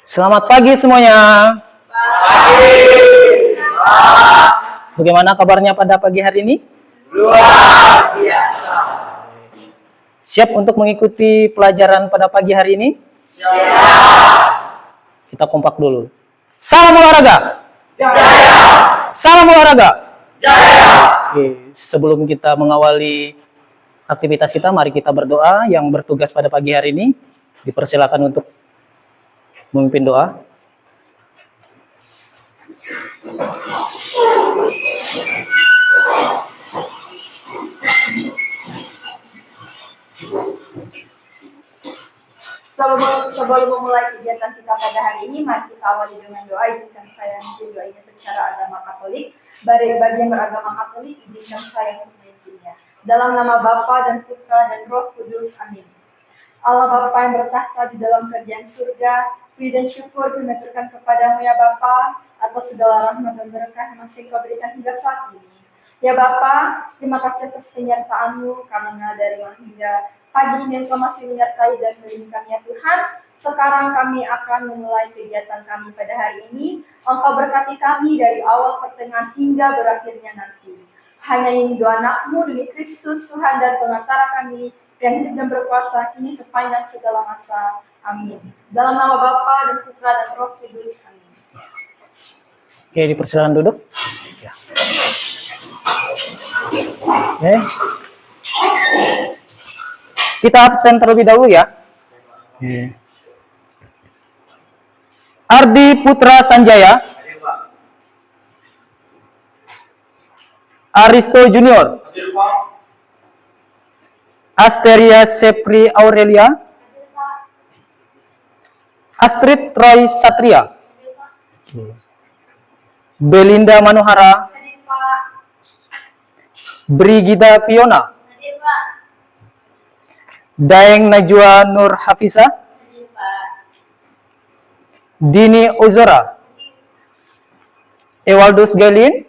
Selamat pagi semuanya. Pagi. Bagaimana kabarnya pada pagi hari ini? Luar biasa. Siap untuk mengikuti pelajaran pada pagi hari ini? Siap. Kita kompak dulu. Salam olahraga. Jaya. Salam olahraga. Jaya. Oke, sebelum kita mengawali aktivitas kita, mari kita berdoa. Yang bertugas pada pagi hari ini dipersilakan untuk memimpin doa. Sebelum memulai kegiatan kita pada hari ini, mari kita awali dengan doa. Izinkan saya memimpin doa ini secara agama Katolik. Bagi yang beragama Katolik, izinkan saya untuk memimpinnya. Dalam nama Bapa dan Putra dan Roh Kudus. Amin. Allah Bapa yang bertahta di dalam kerajaan surga, puji dan syukur kami aturkan kepadamu ya Bapa atas segala rahmat dan berkah yang masih Kau berikan hingga saat ini. Ya Bapa, terima kasih atas penyertaan-Mu karena dari malam hingga pagi ini Engkau masih menyertai dan melindungi kami ya Tuhan. Sekarang kami akan memulai kegiatan kami pada hari ini. Engkau berkati kami dari awal, pertengahan hingga berakhirnya nanti. Hanya ini doa anak-Mu demi Kristus Tuhan dan pengantara kami yang hidup dan berkuasa kini sepanjang segala masa. Amin. Dalam nama Bapa dan Putra dan Roh Kudus. Amin. Oke, dipersilakan duduk. Ya. Oke. Kita absen terlebih dahulu ya. Ardi Putra Sanjaya. Aristo Junior. Asteria Sepri Aurelia. Astrid Troy Satria. Belinda Manohara. Brigida Fiona. Daeng Najwa Nur Hafisa. Dini Ozora. Ewaldus Galin.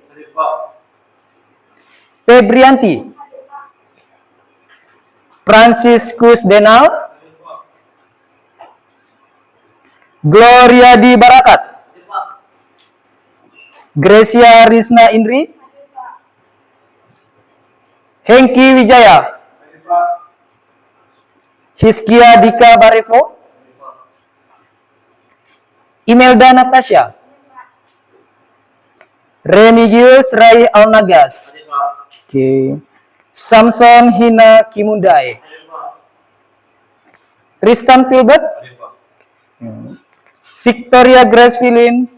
Febrianti. Franciscus Denal. Gloria Di Barakat. Gracia Risna Indri. Hengki Wijaya. Hiskia Dika Barevo. Imelda Natasha. Remigius Rai Alnagas. Oke. Samson Hina Kimundai. Tristan Filbert. Victoria Grace Filin.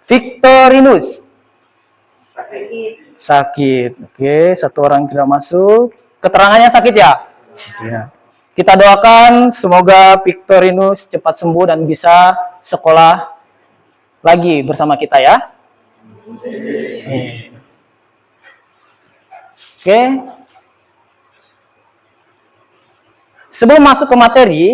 Victorinus. Sakit. Oke, satu orang tidak masuk. Keterangannya sakit ya? Ya. Kita doakan semoga Victorinus cepat sembuh dan bisa sekolah lagi bersama kita ya. Oke. Sebelum masuk ke materi,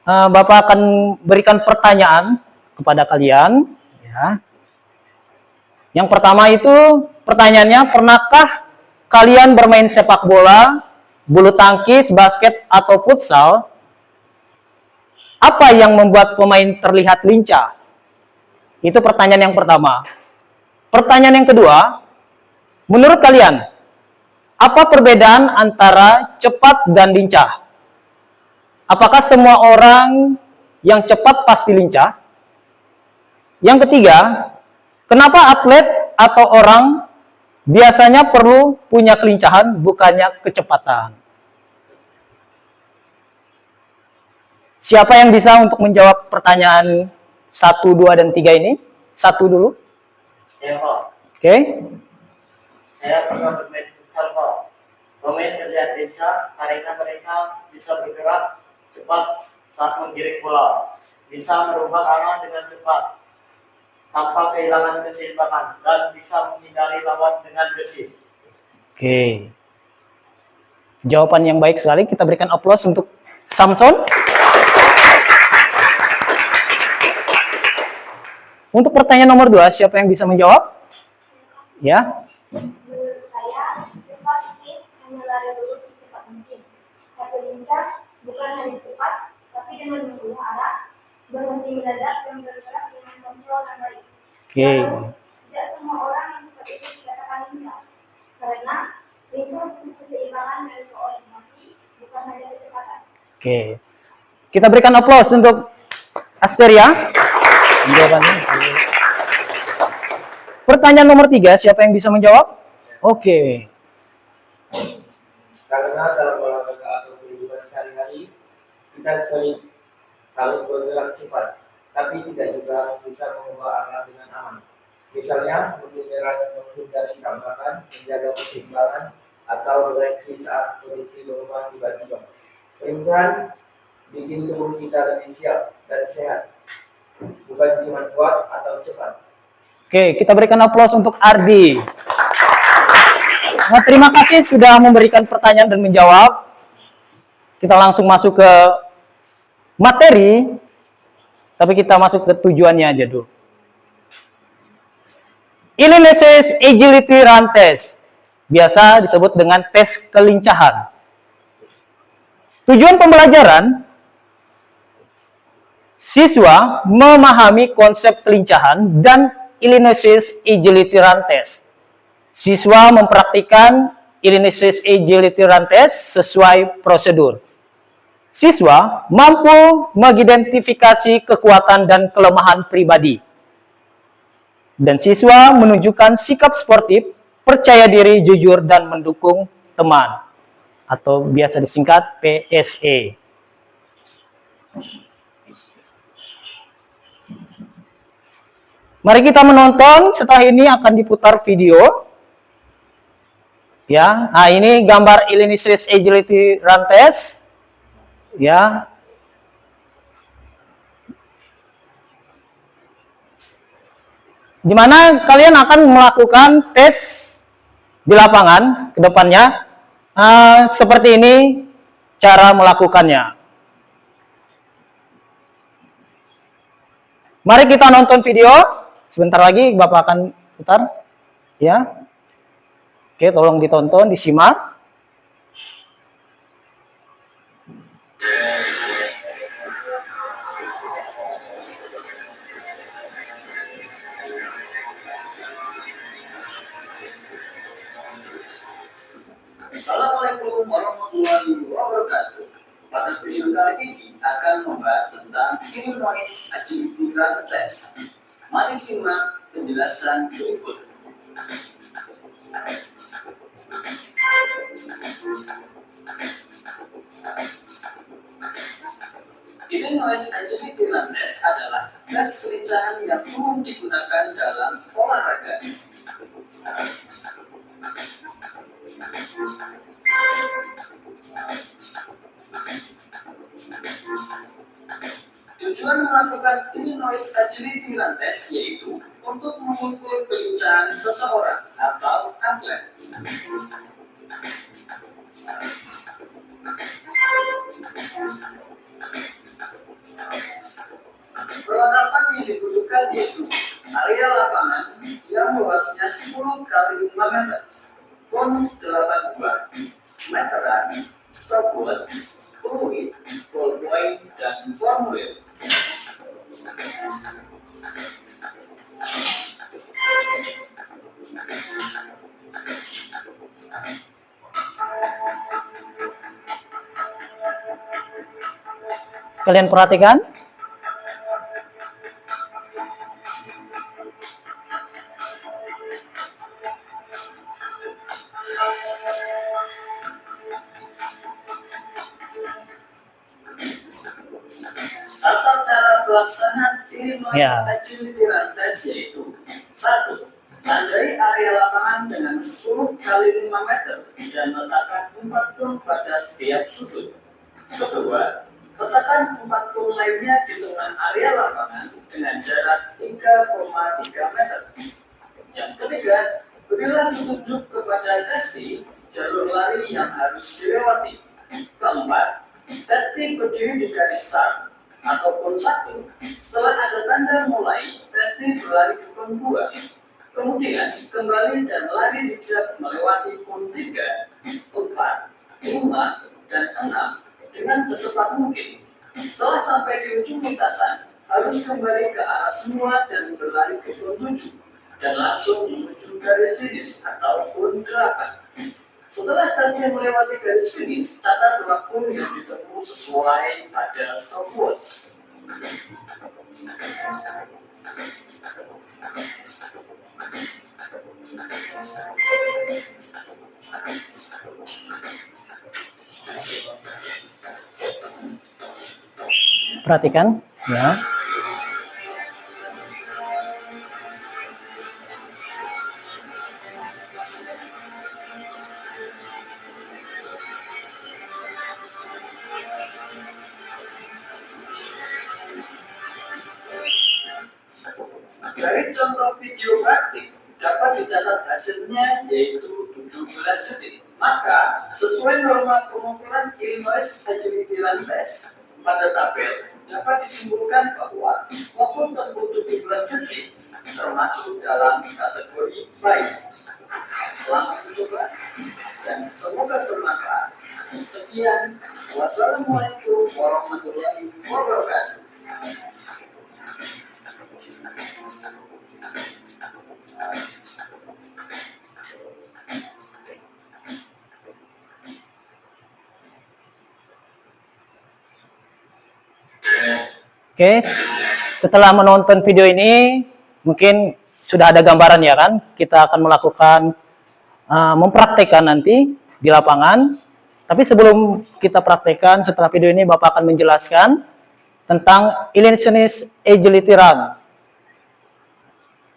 Bapak akan berikan pertanyaan kepada kalian. Ya. Yang pertama itu pertanyaannya, pernahkah kalian bermain sepak bola, bulu tangkis, basket, atau futsal? Apa yang membuat pemain terlihat lincah? Itu pertanyaan yang pertama. Pertanyaan yang kedua, menurut kalian, apa perbedaan antara cepat dan lincah? Apakah semua orang yang cepat pasti lincah? Yang ketiga, kenapa atlet atau orang biasanya perlu punya kelincahan, bukannya kecepatan? Siapa yang bisa untuk menjawab pertanyaan 1, 2, dan 3 ini? 1 dulu. Saya Pak. Oke. Saya pernah bermain futsal Pak. Pemain terlihat lincah karena mereka bisa bergerak cepat saat menggiring bola, bisa merubah arah dengan cepat tanpa kehilangan keseimbangan, dan bisa menghindari lawan dengan gesit. Oke. Jawaban yang baik sekali. Kita berikan aplaus untuk Samson. Untuk pertanyaan nomor 2, siapa yang bisa menjawab? Ya. cepat ini hanya lari lurus secepat mungkin. Tapi lincah bukan hanya cepat, tapi dengan mengubah arah, berhenti mendadak dan bergerak dengan kontrol yang baik. Oke. Lalu, tidak semua orang yang seperti itu dikatakan lincah, karena lincah butuh keseimbangan dari koordinasi, bukan hanya kecepatan. Oke. Kita berikan aplaus untuk Asteria. Jawabannya. Pertanyaan nomor 3, siapa yang bisa menjawab? Oke. Karena dalam olahraga atau kehidupan sehari-hari, kita sering harus bergerak cepat, tapi tidak juga bisa mengubah arah dengan aman. Misalnya, menghindari tabrakan, menjaga keseimbangan, atau bereaksi saat kondisi berubah tiba-tiba. Perencanaan bikin tubuh kita lebih siap dan sehat, bukan cuma kuat atau cepat. Oke, kita berikan aplaus untuk Ardi. Nah, terima kasih sudah memberikan pertanyaan dan menjawab. Kita langsung masuk ke materi, tapi kita masuk ke tujuannya aja dulu. Illinois Agility Run Test, biasa disebut dengan tes kelincahan. Tujuan pembelajaran, siswa memahami konsep kelincahan dan Illinois Agility Run Test. Siswa mempraktikkan Illinois Agility Run Test sesuai prosedur. Siswa mampu mengidentifikasi kekuatan dan kelemahan pribadi. Dan siswa menunjukkan sikap sportif, percaya diri, jujur, dan mendukung teman. Atau biasa disingkat PSE. Mari kita menonton, setelah ini akan diputar video. Ya, nah ini gambar Illinois Agility Run Test. Ya. Di mana kalian akan melakukan tes di lapangan ke depannya. Seperti ini cara melakukannya. Mari kita nonton video. Sebentar lagi Bapak akan putar. Ya. Oke, tolong ditonton, disimak. Assalamualaikum warahmatullahi wabarakatuh. Pada video kali ini akan membahas tentang Illinois Agility Run Test. Mari simak penjelasan berikut. Illinois Agility Run Test adalah tes kelincahan yang umum digunakan dalam olahraga. Tujuan melakukan Illinois Agility Run Test yaitu untuk mengukur kelincahan seseorang atau atlet. Perlengkapan yang dibutuhkan yaitu area lapangan yang luasnya 10 kali 5 meter, kon 8 buah, meteran, stopwatch, fluid, ballpoint, dan formulir. Kalian perhatikan? Tata cara pelaksanaan Illinois Agility Run Test yaitu 1. Tandai area lapangan dengan 10 kali 5 meter dan letakkan 4 kun pada setiap sudut. Kedua, letakkan 4 kun lainnya di tengah area lapangan dengan jarak 3,3 meter. Yang ketiga, berilah petunjuk kepada Testi jalur lari yang harus dilewati. Keempat, Testi berdiri di garis start ataupun 1. Setelah ada tanda mulai, Testi berlari ke kun 2. Kemudian kembali dan lari zigzag melewati kun 3, 4, 5, dan 6 dengan secepat mungkin. Setelah sampai di ujung lintasan, harus kembali ke arah semua dan berlari ke pon 7 dan langsung menuju garis finish ataupun 8. Setelah tasnya melewati garis finish, catat waktu yang ditempuh sesuai pada stopwatch. Perhatikan, ya. Dari contoh video praktik, dapat dicatat hasilnya yaitu 17 detik. Maka, sesuai norma pengukuran Illinois Agility Run Test pada tabel, dapat disimpulkan bahwa waktu tempuh 17 detik termasuk dalam kategori baik. Selamat mencoba dan semoga bermanfaat. Sekian, wassalamualaikum warahmatullahi wabarakatuh. Oke, setelah menonton video ini, mungkin sudah ada gambaran ya kan? Kita akan melakukan, mempraktekkan nanti di lapangan. Tapi sebelum kita praktekkan, setelah video ini Bapak akan menjelaskan tentang Illusionist Agility Run.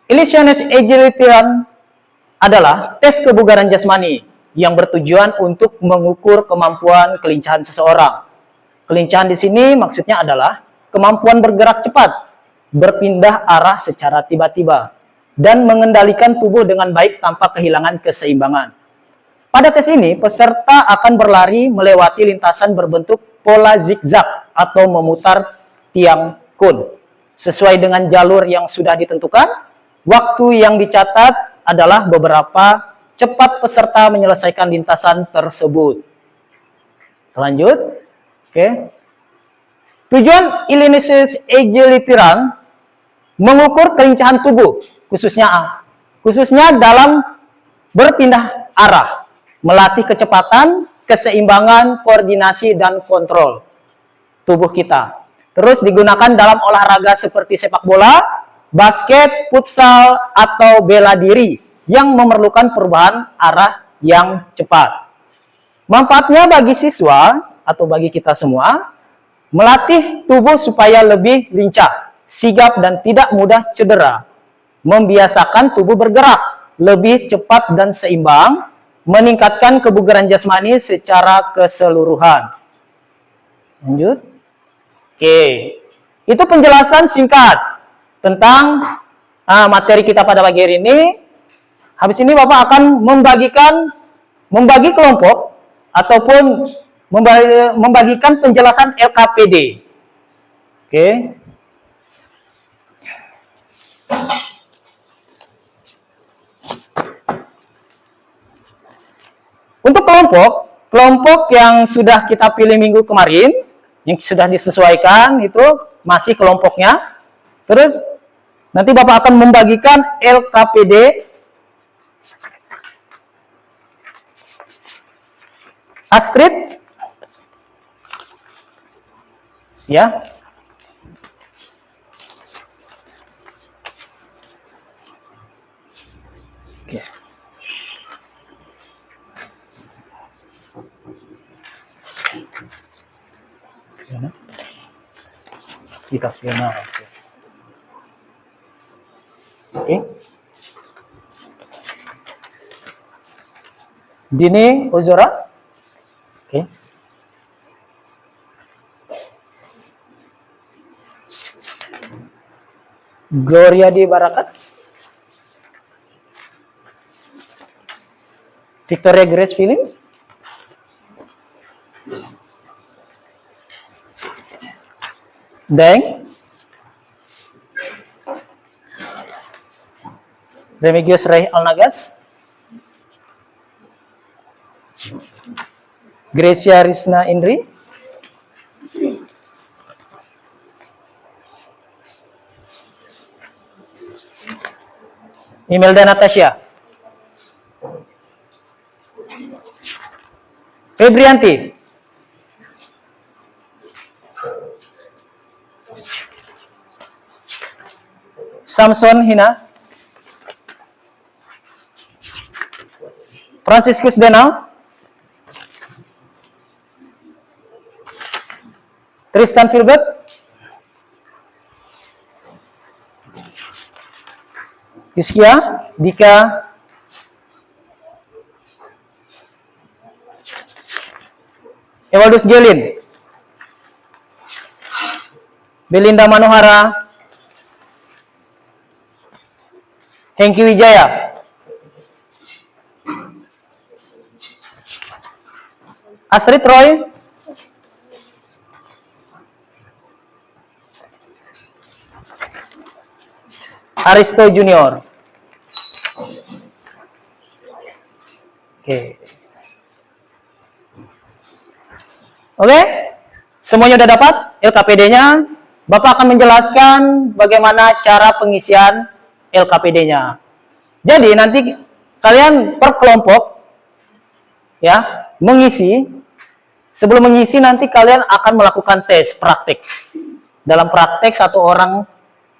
Illusionist Agility Run adalah tes kebugaran jasmani yang bertujuan untuk mengukur kemampuan kelincahan seseorang. Kelincahan di sini maksudnya adalah kemampuan bergerak cepat, berpindah arah secara tiba-tiba, dan mengendalikan tubuh dengan baik tanpa kehilangan keseimbangan. Pada tes ini, peserta akan berlari melewati lintasan berbentuk pola zigzag atau memutar tiang kun. Sesuai dengan jalur yang sudah ditentukan, waktu yang dicatat adalah beberapa cepat peserta menyelesaikan lintasan tersebut. Lanjut. Oke. Tujuan Illusionist Agility Run mengukur kelincahan tubuh, khususnya dalam berpindah arah, melatih kecepatan, keseimbangan, koordinasi, dan kontrol tubuh kita. Terus digunakan dalam olahraga seperti sepak bola, basket, futsal, atau bela diri yang memerlukan perubahan arah yang cepat. Manfaatnya bagi siswa atau bagi kita semua, melatih tubuh supaya lebih lincah, sigap, dan tidak mudah cedera. Membiasakan tubuh bergerak lebih cepat dan seimbang, meningkatkan kebugaran jasmani secara keseluruhan. Lanjut. Oke. Itu penjelasan singkat tentang materi kita pada pagi hari ini. Habis ini Bapak akan membagi kelompok ataupun membagikan penjelasan LKPD. Oke. Untuk kelompok yang sudah kita pilih minggu kemarin, yang sudah disesuaikan itu masih kelompoknya. Terus nanti Bapak akan membagikan LKPD Astrid. Ya. Oke. Kita Fiona. Oke. Dini Ozora. Oke. Gloria di Barakat. Victoria Grace Feeling. Deng. Remigius Ray Alnagas. Gracia Rizna Indri. Imelda Natasha. Febrianti. Samson Hina. Franciscus Denal. Tristan Filbert. Yuskia Dika. Ewaldus Gelin. Belinda Manohara. Hengki Wijaya. Astrid Roy. Aristo Junior. Oke. Oke, semuanya udah dapat LKPD-nya. Bapak akan menjelaskan bagaimana cara pengisian LKPD-nya. Jadi nanti kalian per kelompok ya mengisi. Sebelum mengisi nanti kalian akan melakukan tes praktik. Dalam praktek satu orang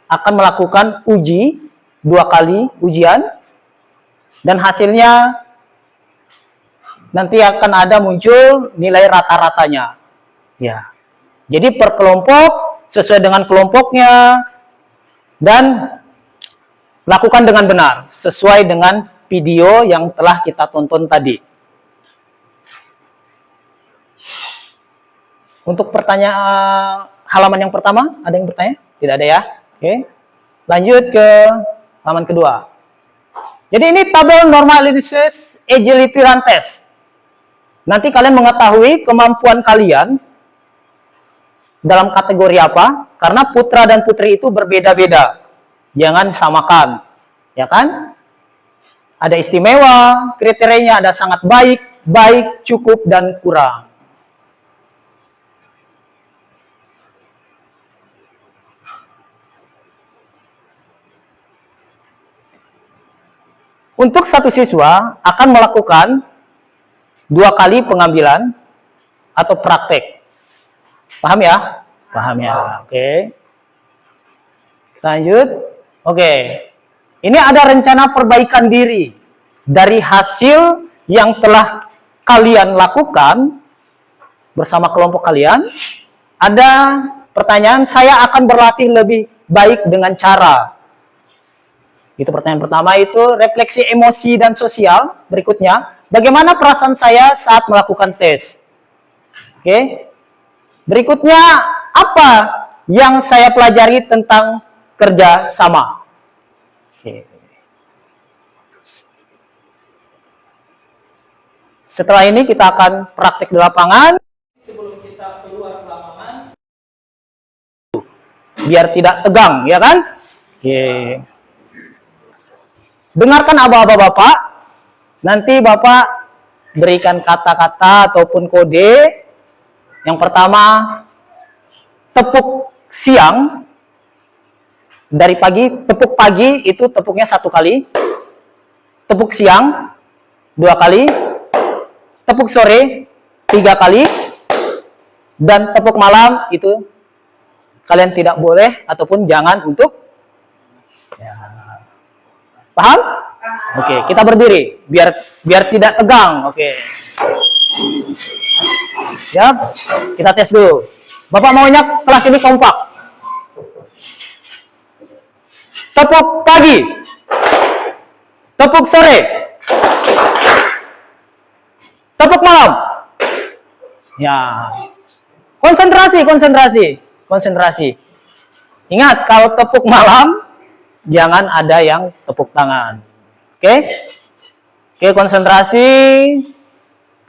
akan melakukan uji 2 kali ujian dan hasilnya nanti akan ada muncul nilai rata-ratanya. Ya. Jadi per kelompok sesuai dengan kelompoknya dan lakukan dengan benar sesuai dengan video yang telah kita tonton tadi. Untuk pertanyaan halaman yang pertama, ada yang bertanya? Tidak ada ya? Oke. Lanjut ke halaman kedua. Jadi ini tabel normalized agility run test. Nanti kalian mengetahui kemampuan kalian dalam kategori apa, karena putra dan putri itu berbeda-beda. Jangan samakan, ya kan? Ada istimewa, kriterianya ada sangat baik, baik, cukup, dan kurang. Untuk satu siswa akan melakukan 2 kali pengambilan atau praktek. Paham ya? Paham ya. Oke. Lanjut. Oke. Ini ada rencana perbaikan diri dari hasil yang telah kalian lakukan bersama kelompok kalian. Ada pertanyaan, saya akan berlatih lebih baik dengan cara. Itu pertanyaan pertama, itu refleksi emosi dan sosial. Berikutnya, bagaimana perasaan saya saat melakukan tes? Oke. Berikutnya, apa yang saya pelajari tentang kerja sama? Oke. Setelah ini kita akan praktik di lapangan. Sebelum kita keluar ke lapangan, biar tidak tegang, ya kan? Oke. Dengarkan aba-aba Bapak. Nanti Bapak berikan kata-kata ataupun kode. Yang pertama, tepuk siang. Dari pagi, tepuk pagi itu tepuknya 1 kali. Tepuk siang 2 kali. Tepuk sore 3 kali. Dan tepuk malam itu kalian tidak boleh ataupun jangan untuk ya. Paham? Oke, kita berdiri biar tidak tegang. Oke. Siap? Kita tes dulu. Bapak maunya kelas ini kompak. Tepuk pagi. Tepuk sore. Tepuk malam. Ya. Konsentrasi, konsentrasi, konsentrasi. Ingat, kalau tepuk malam jangan ada yang tepuk tangan. Oke? Oke, konsentrasi.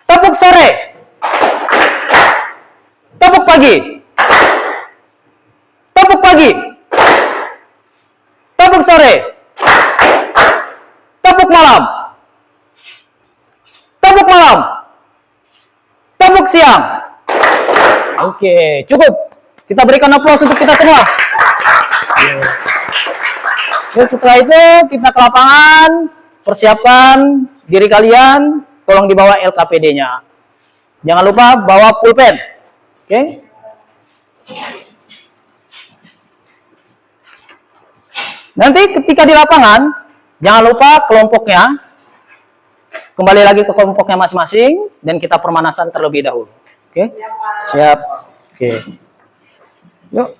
Tepuk sore. Tepuk pagi. Tepuk pagi. Tepuk sore. Tepuk malam. Tepuk malam. siang. Oke, cukup. Kita berikan aplaus untuk kita semua. Oke, setelah itu kita ke lapangan, persiapkan diri kalian, tolong dibawa LKPD-nya. Jangan lupa bawa pulpen. Oke. Nanti ketika di lapangan, jangan lupa kelompoknya. Kembali lagi ke kelompoknya masing-masing dan kita permanasan terlebih dahulu. Oke? Siap. Oke. Yuk.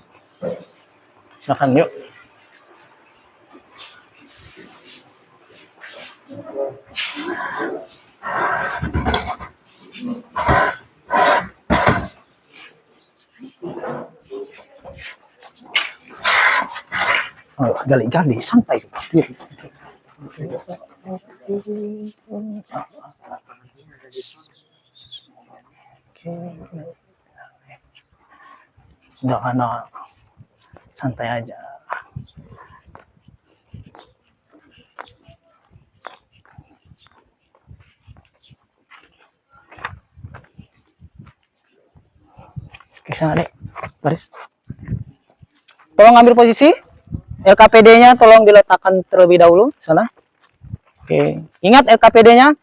Silakan yuk. Oh, gali-gali, santai. Enggak, santai aja. Oke, sana deh, baris. Tolong ambil posisi. LKPD-nya tolong diletakkan terlebih dahulu sana. Oke, ingat LKPD-nya.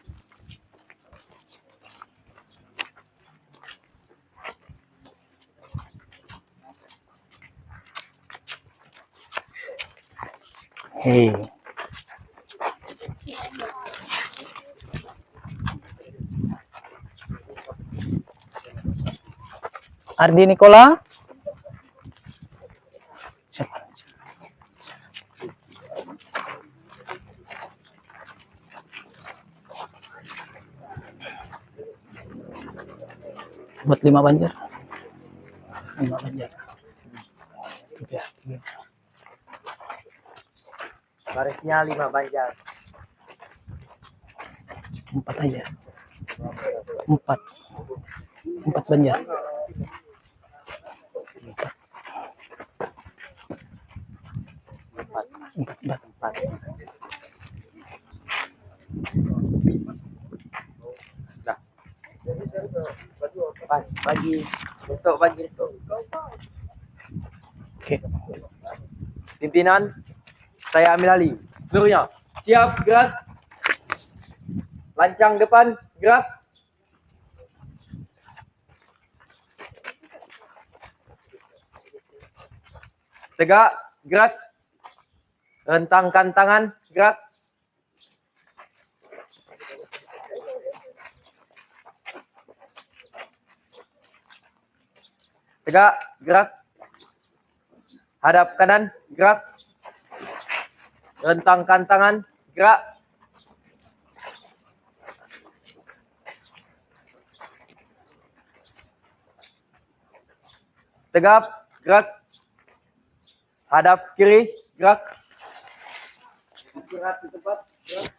Hei. Ardi Nikola. Siapa? Buat 5 banjar. 5 banjar. 3. Barisnya 5 banjar. 4 aja. 4 banjar. 4. Dah. Bagi untuk bagi itu. Oke. Pimpinan, saya ambil alih. Seluruhnya siap, gerak. Lancang depan, gerak. Tegak, gerak. Rentangkan tangan, gerak. Tegak, gerak. Hadap kanan, gerak. Rentangkan tangan, gerak. Tegap, gerak. Hadap kiri, gerak. Istirahat di tempat, gerak.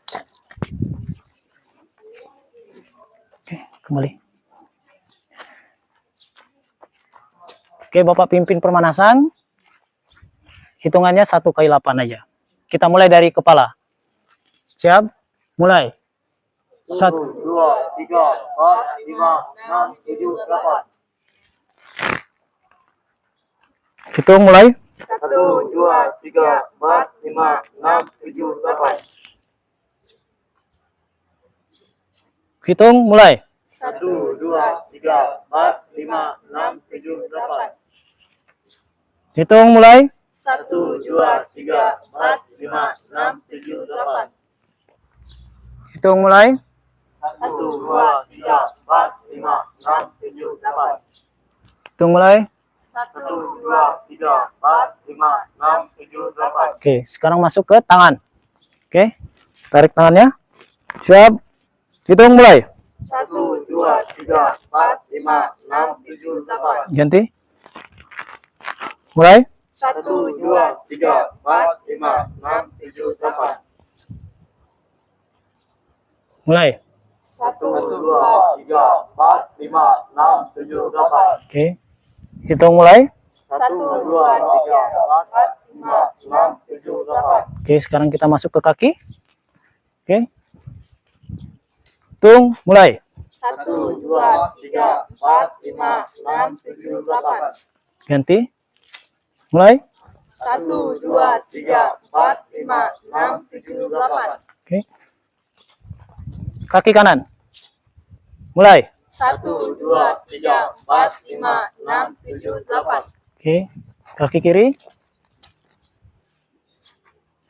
Oke, kembali. Oke, Bapak pimpin permanasan. Hitungannya 1 kali 8 aja. Kita mulai dari kepala. Siap? Mulai. 1, 2, 3, 4, 5, 6, 7, 8. Hitung mulai. 1, 2, 3, 4, 5, 6, 7, 8. Hitung mulai. 1, 2, 3, 4, 5, 6, 7, 8. Hitung mulai. 1, 2, 3, 4, 5, 6, 7, 8. Hitung mulai. 1, 2, 3, 4, 5, 6, 7, 8. Hitung mulai. 1, 2, 3, 4, 5, 6, 7, 8. Oke, sekarang masuk ke tangan. Oke, tarik tangannya. Siap. Hitung mulai. 1, 2, 3, 4, 5, 6, 7, 8. Ganti. Mulai. 1, 2, 3, 4, 5, 6, 7, 8. Mulai. 1, 2, 3, 4, 5, 6, 7, 8. Oke. Hitung mulai. 1, 2, 3, 4, 5, 6, 7, 8. Oke, sekarang kita masuk ke kaki. Oke. Hitung mulai. 1, 2, 2, 3, 4, 5, 6, 7, 8. Ganti. Mulai. 1, 2, 3, 4, 5, 6, 7, 8. Oke. Kaki kanan. Mulai. 1, 2, 3, 4, 5, 6, 7, 8. Oke. Kaki kiri.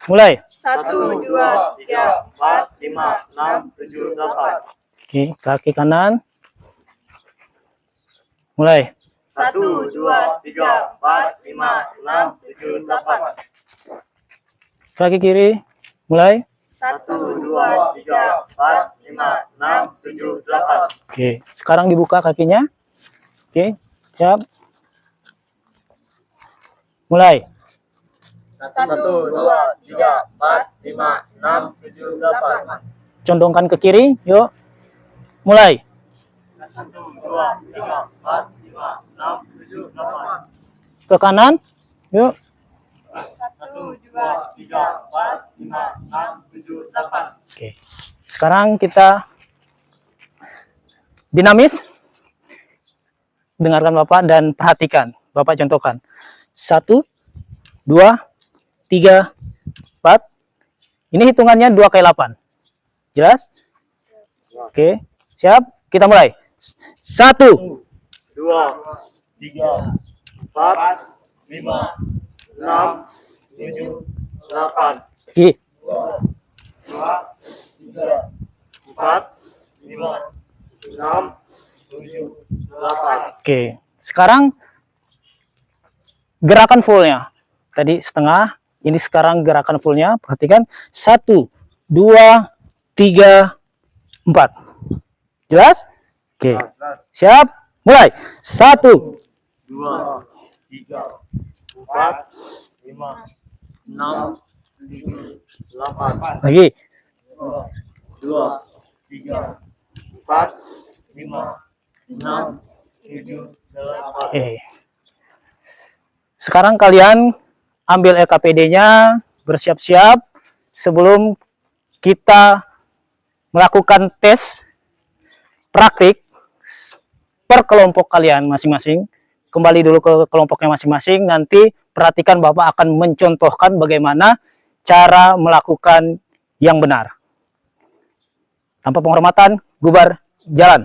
Mulai. 1, 2, 3, 4, 5, 6, 7, 8. Oke. Kaki kanan. Mulai. 1, 2, 3, 4, 5, 6, 7, 8. Kaki kiri. Mulai. 1, 2, 3, 4, 5, 6, 7, 8. Oke. Sekarang dibuka kakinya. Oke. Siap. Mulai. 1, 2, 3, 4, 5, 6, 7, 8. Condongkan ke kiri. Yuk. Mulai. 1, 2, 3, 4, 5, 6, 7, 8. Ke kanan. Yuk. 1, 2, 3, 4, 5, 6, 7, 8. Oke. Sekarang kita dinamis. Dengarkan Bapak dan perhatikan. Bapak contohkan. 1, 2, 3, 4. Ini hitungannya 2 kali 8. Jelas? Oke. Siap? Kita mulai. 1, 2, 3, 4, 5, 6, 7, 8. Oke. 2, 3, 4, 5, 6, 7, 8. Oke. Sekarang gerakan fullnya. Tadi setengah. Ini sekarang gerakan fullnya. Perhatikan. 1, 2, 3, 4. Jelas? Oke. Siap? Mulai. 1, 2, 3, 4, 5, 6, 7, 8. lagi. 2, 3, 4, 5, 6, 7, 8. Oke. Sekarang kalian ambil LKPD-nya, bersiap-siap sebelum kita melakukan tes praktik per kelompok kalian masing-masing. Kembali dulu ke kelompoknya masing-masing. Nanti perhatikan Bapak akan mencontohkan bagaimana cara melakukan yang benar. Tanpa penghormatan, bubar, jalan.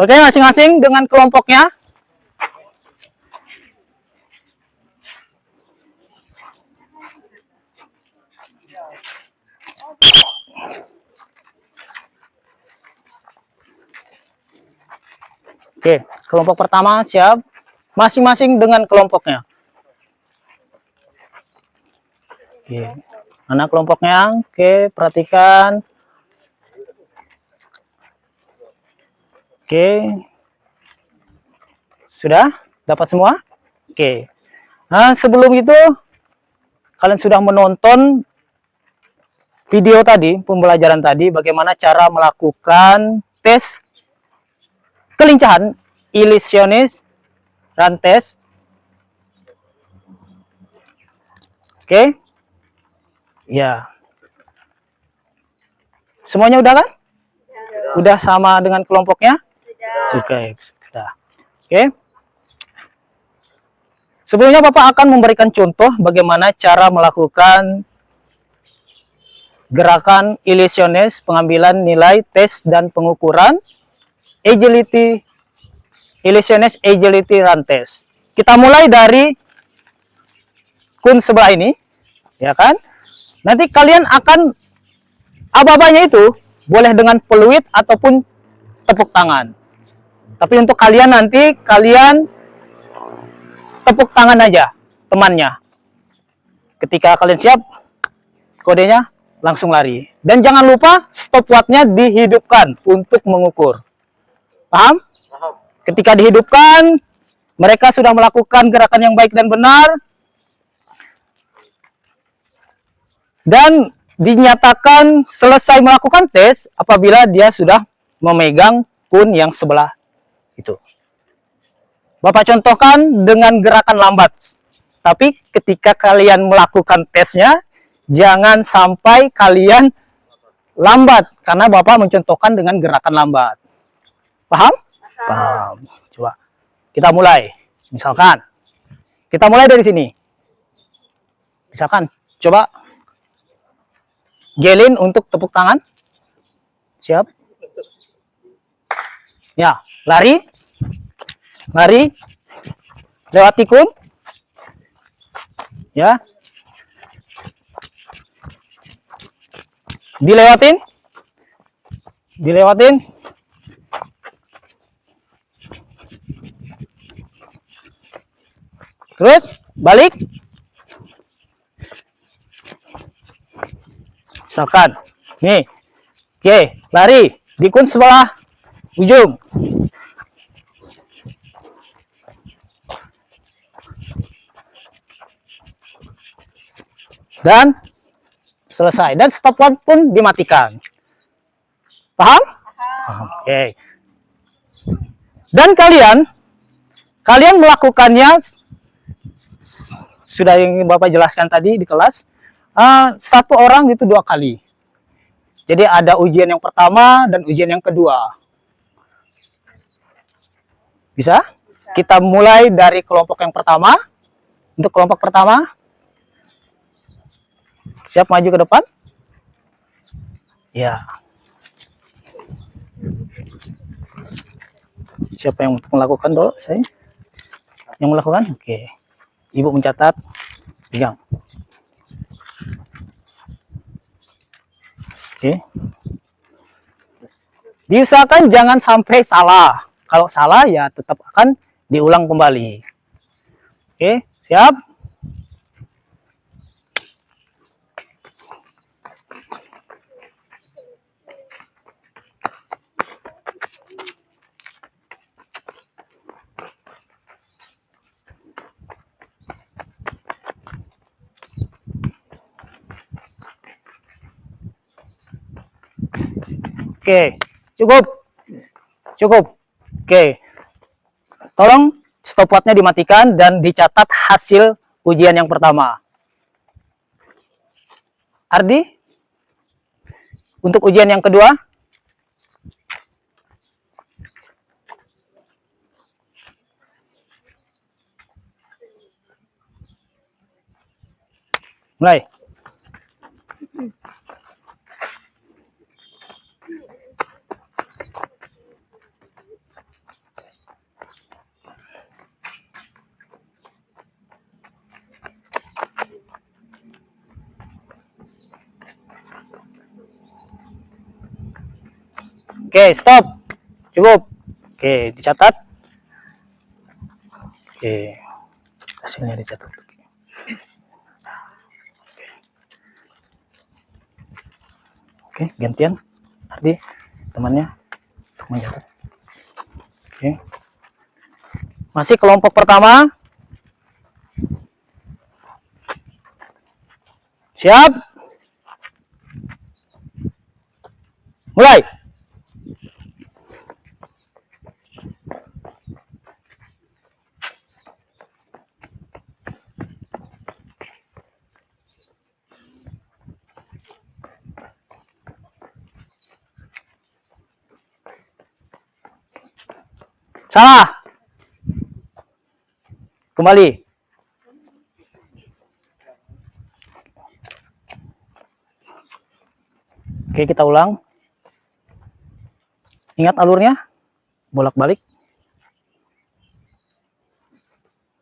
Oke, masing-masing dengan kelompoknya. Oke, kelompok pertama siap. Masing-masing dengan kelompoknya. Oke, mana kelompoknya? Oke, perhatikan. Oke. Sudah? Dapat semua? Oke. Nah, sebelum itu, kalian sudah menonton video tadi, pembelajaran tadi, bagaimana cara melakukan tes kelincahan ilusionis rantes. Oke. Ya. Semuanya udah kan? Udah sama dengan kelompoknya? Sudah. Oke. Sebelumnya Bapak akan memberikan contoh bagaimana cara melakukan gerakan ilusionis, pengambilan nilai tes dan pengukuran agility ilusionis agility run test. Kita mulai dari kun sebelah ini, ya kan? Nanti kalian akan aba-abanya itu boleh dengan peluit ataupun tepuk tangan. Tapi untuk kalian nanti kalian tepuk tangan aja temannya. Ketika kalian siap, kodenya langsung lari. Dan jangan lupa stopwatchnya dihidupkan untuk mengukur. Paham? Ketika dihidupkan, mereka sudah melakukan gerakan yang baik dan benar. Dan dinyatakan selesai melakukan tes apabila dia sudah memegang kun yang sebelah itu. Bapak contohkan dengan gerakan lambat. Tapi ketika kalian melakukan tesnya, jangan sampai kalian lambat. Karena Bapak mencontohkan dengan gerakan lambat. Paham? Paham. Coba kita mulai. Misalkan, kita mulai dari sini. Misalkan, coba Gelin untuk tepuk tangan. Siap? Ya, lari. Lari. Lewati kun. Ya. Dilewatin. Dilewatin. Terus balik. Misalkan nih. Oke, lari di kun sebelah ujung. Dan selesai. Dan stopwatch pun dimatikan. Paham? Paham. Oke. Dan kalian melakukannya sudah yang Bapak jelaskan tadi di kelas. Satu orang itu 2 kali. Jadi ada ujian yang pertama dan ujian yang kedua. Bisa? Kita mulai dari kelompok yang pertama. Untuk kelompok pertama. Siap maju ke depan? Ya. Siapa yang melakukan dulu? Saya? Yang melakukan? Oke. Ibu mencatat. Pegang. Oke. Diusahakan jangan sampai salah. Kalau salah ya tetap akan diulang kembali. Oke, siap? Oke, cukup. Cukup. Oke. Tolong stopwatchnya dimatikan dan dicatat hasil ujian yang pertama. Ardi? Untuk ujian yang kedua? Mulai. Oke, stop. Cukup. Oke, dicatat. Oke. Hasilnya dicatat. Oke, gantian. Ardi, temannya untuk mencatat. Oke. Masih kelompok pertama. Siap? Mulai. Salah. Kembali. Oke, kita ulang. Ingat alurnya? Bolak-balik.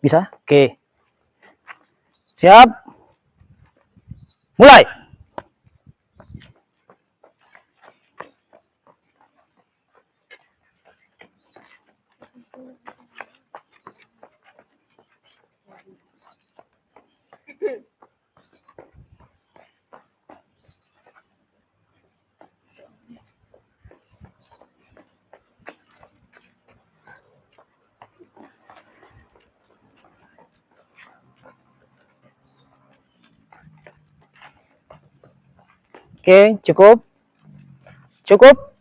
Bisa? Oke. Siap? Mulai. Oke, cukup. Cukup.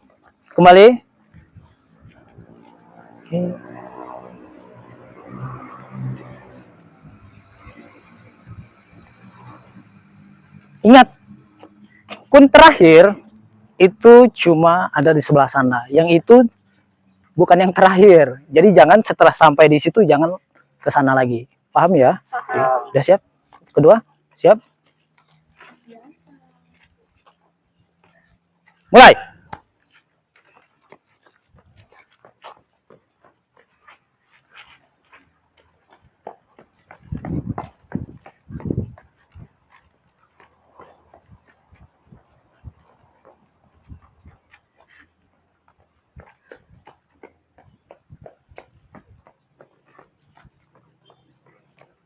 Kembali. Oke. Ingat, kun terakhir itu cuma ada di sebelah sana. Yang itu bukan yang terakhir. Jadi jangan setelah sampai di situ jangan ke sana lagi. Paham ya? Oke. Udah siap? Kedua? Siap? Mulai.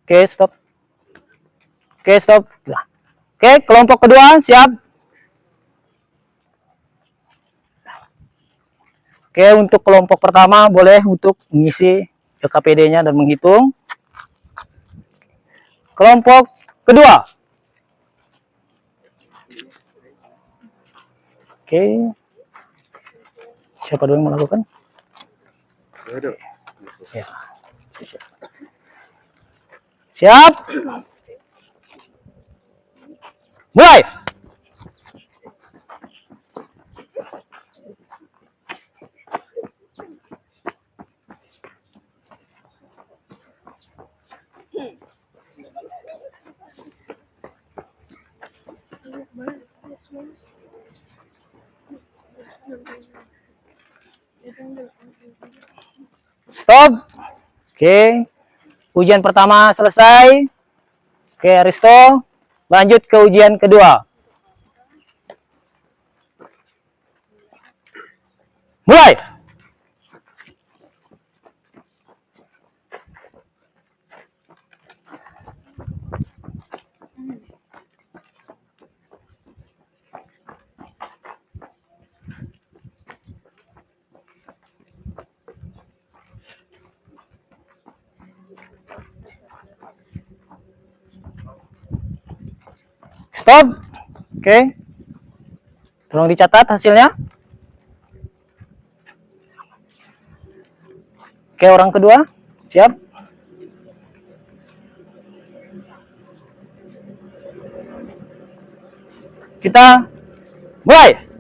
Oke, stop. Oke, stop. Nah. Oke, kelompok kedua siap. Oke, untuk kelompok pertama boleh untuk mengisi LKPD-nya dan menghitung. Kelompok kedua. Oke. Siapa dulu yang melakukan? Ya. Siap. Mulai. Stop. Oke. Ujian pertama selesai. Oke, Aristo. Lanjut ke ujian kedua. Mulai. Stop. Oke. Tolong dicatat hasilnya. Oke, orang kedua. Siap. Kita mulai.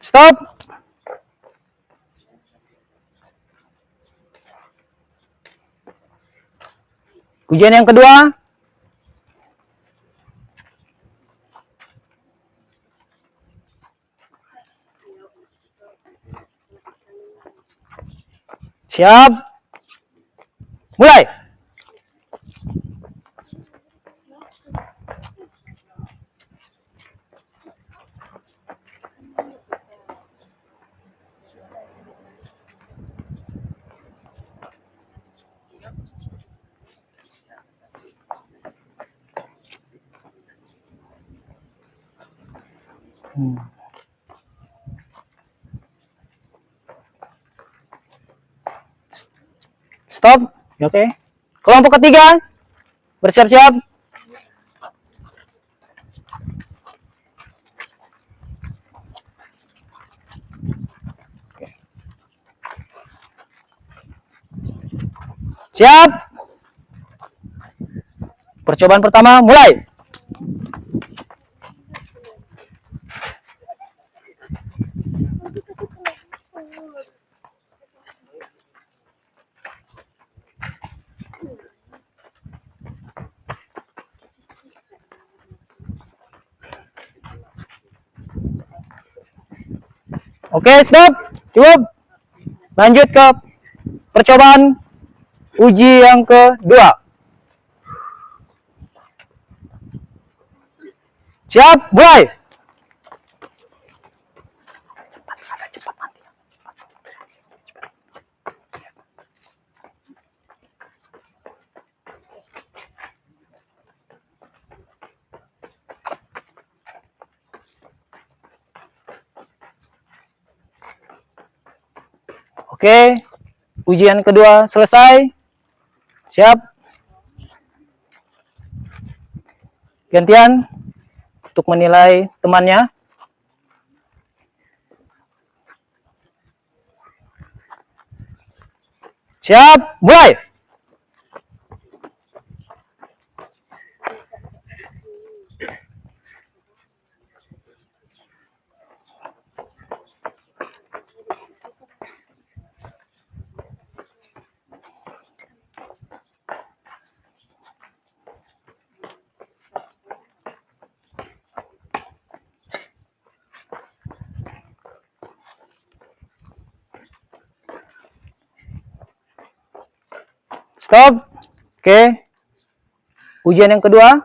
Stop. Ujian yang kedua. Siap. Mulai. Stop. Oke. Kelompok ketiga. Bersiap-siap. Siap. Percobaan pertama mulai. Oke, stop. Cukup. Lanjut ke percobaan uji yang kedua. Siap, mulai. Oke, ujian kedua selesai. Siap. Gantian untuk menilai temannya. Siap, mulai. Stop. Oke. Ujian yang kedua.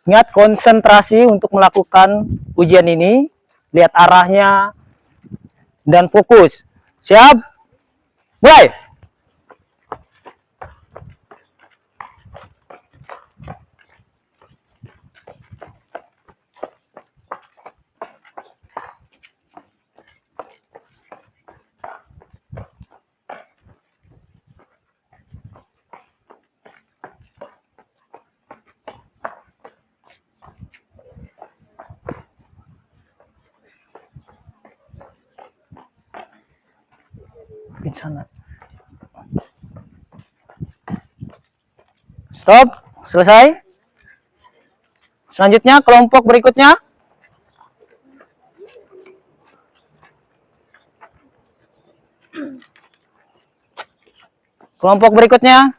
Ingat, konsentrasi untuk melakukan ujian ini. Lihat arahnya dan fokus. Siap. Mulai. Sana. Stop. Selesai. Selanjutnya kelompok berikutnya. Kelompok berikutnya.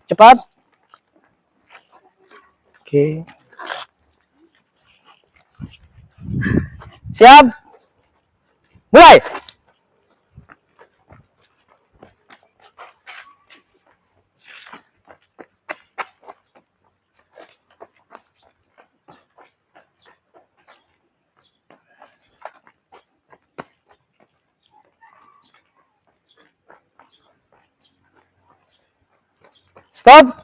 Cepat. Oke. Siap. Mulai. Stop.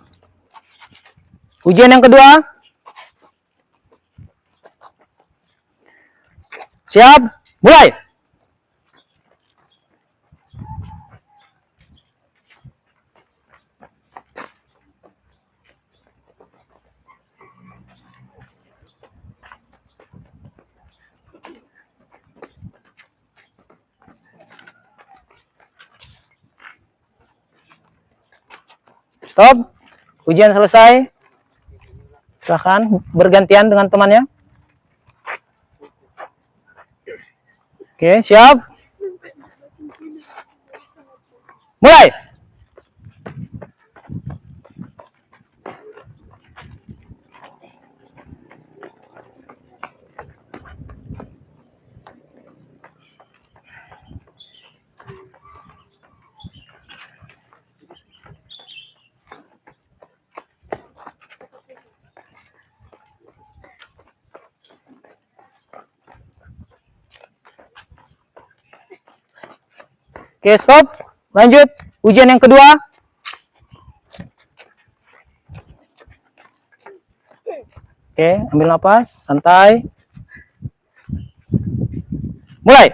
Ujian yang kedua. Siap. Mulai. Stop. Ujian selesai. Silahkan bergantian dengan temannya. Oke, siap. Mulai. Oke, stop. Lanjut. Ujian yang kedua. Oke, ambil napas, santai. Mulai.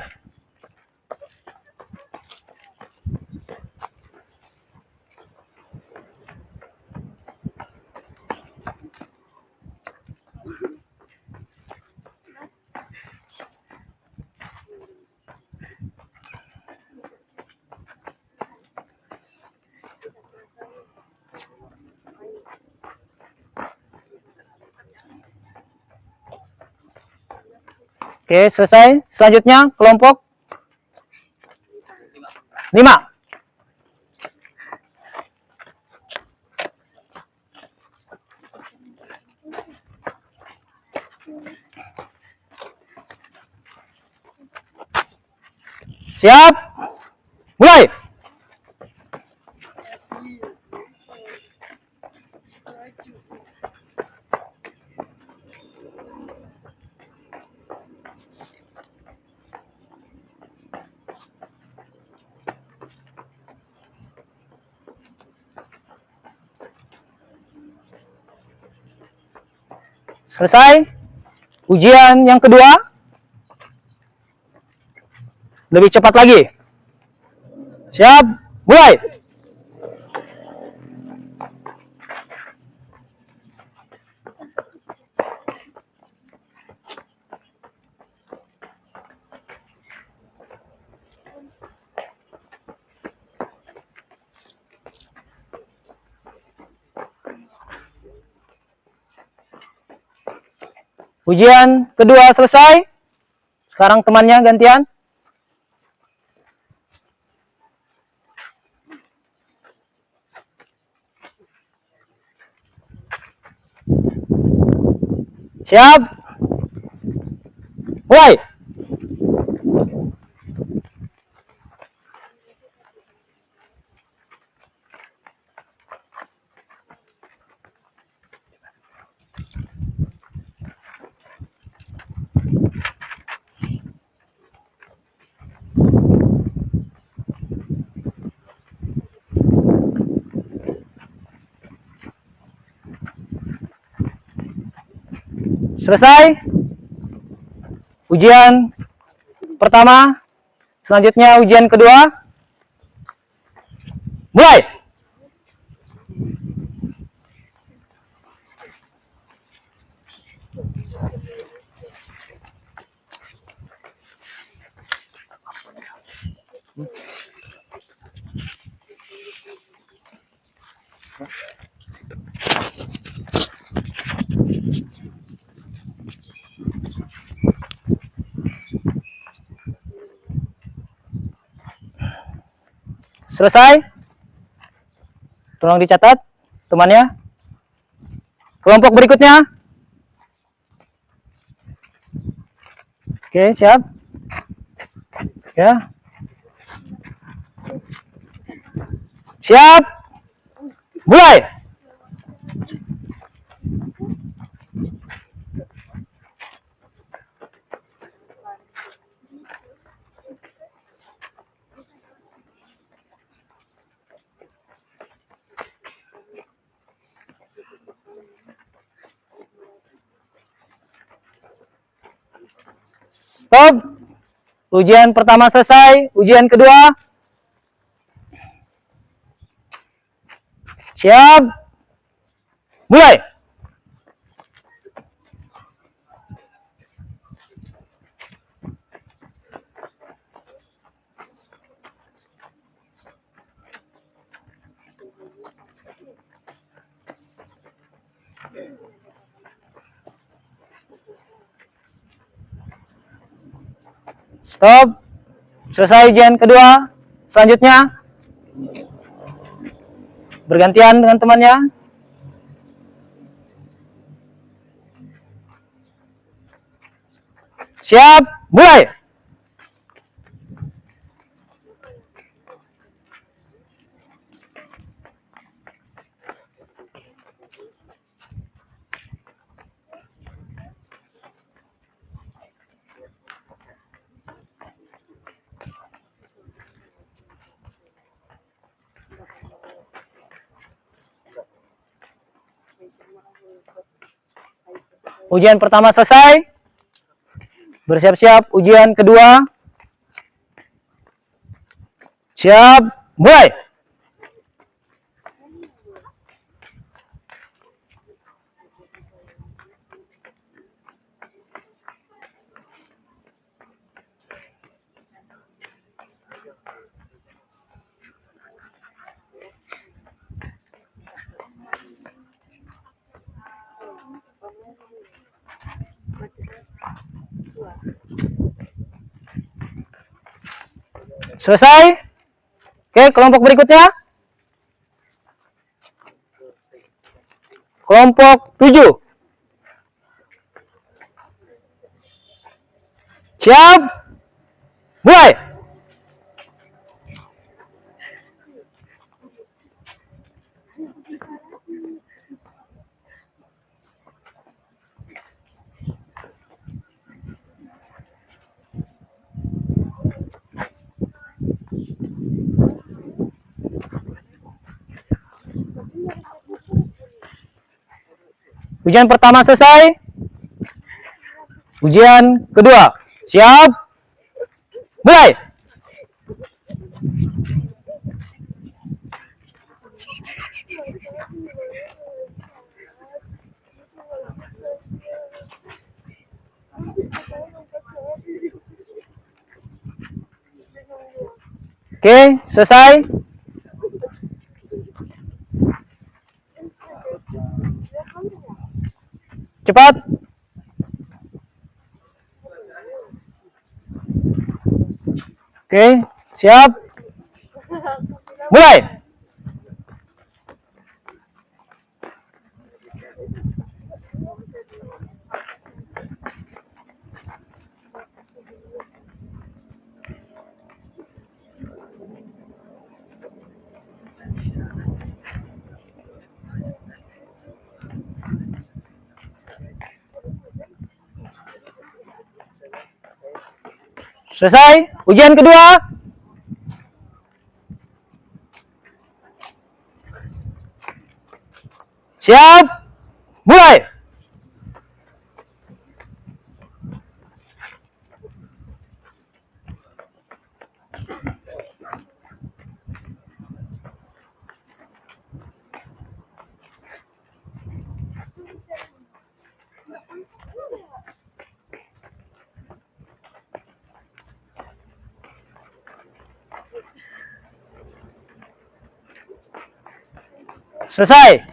Oke, selesai. Selanjutnya kelompok 5. Siap. Mulai. Selesai. Ujian yang kedua. Lebih cepat lagi. Siap, mulai. Ujian kedua selesai. Sekarang temannya gantian. Siap. Mulai. Selesai. Ujian pertama. Selanjutnya ujian kedua. Mulai. Selesai. Tolong dicatat temannya. Kelompok berikutnya. Oke, siap. Ya. Siap. Mulai. Stop. Ujian pertama selesai. Ujian kedua. Siap. Mulai. Stop. Selesai ujian kedua. Selanjutnya bergantian dengan temannya. Siap, mulai. Ujian pertama selesai. Bersiap-siap ujian kedua. Siap, mulai. Selesai. Oke, kelompok berikutnya. Kelompok 7. Siap. Mulai. Ujian pertama selesai. Ujian kedua. Siap. Mulai. Oke, selesai. Cepat. Oke, siap. Mulai. Selesai. Ujian kedua. Siap. Mulai. Selesai.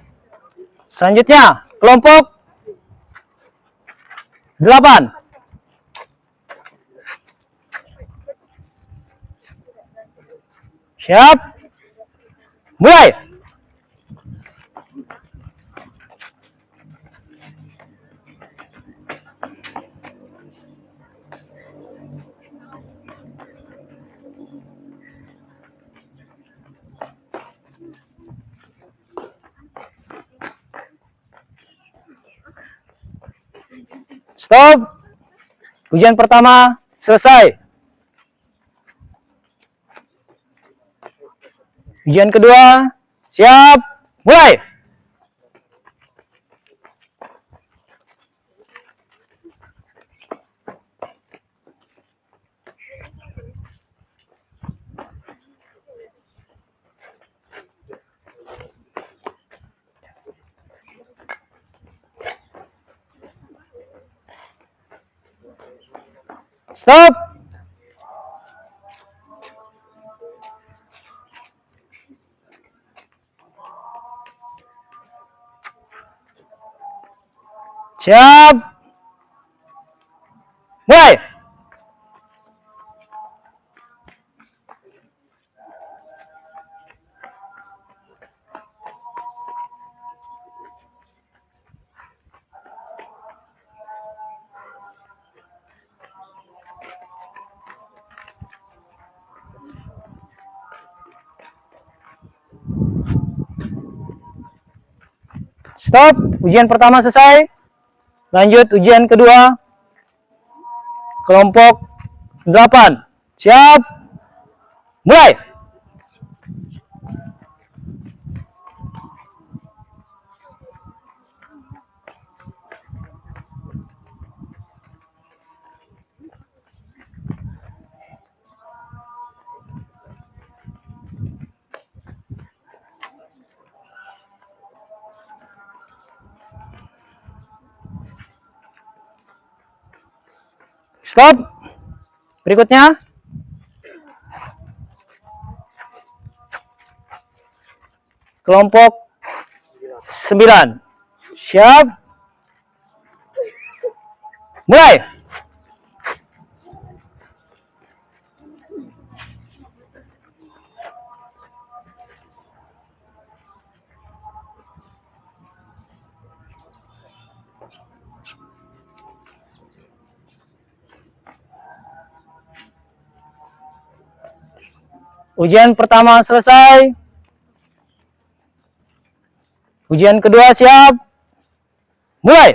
Selanjutnya, kelompok 8. Siap. Mulai. Stop. Ujian pertama selesai. Ujian kedua, siap, mulai. Stop. Siap. Mulai. Stop. Ujian pertama selesai. Lanjut ujian kedua. Kelompok 8. Siap. Mulai. Stop. Berikutnya. Kelompok 9. Siap. Mulai. Ujian pertama selesai. Ujian kedua siap. Mulai.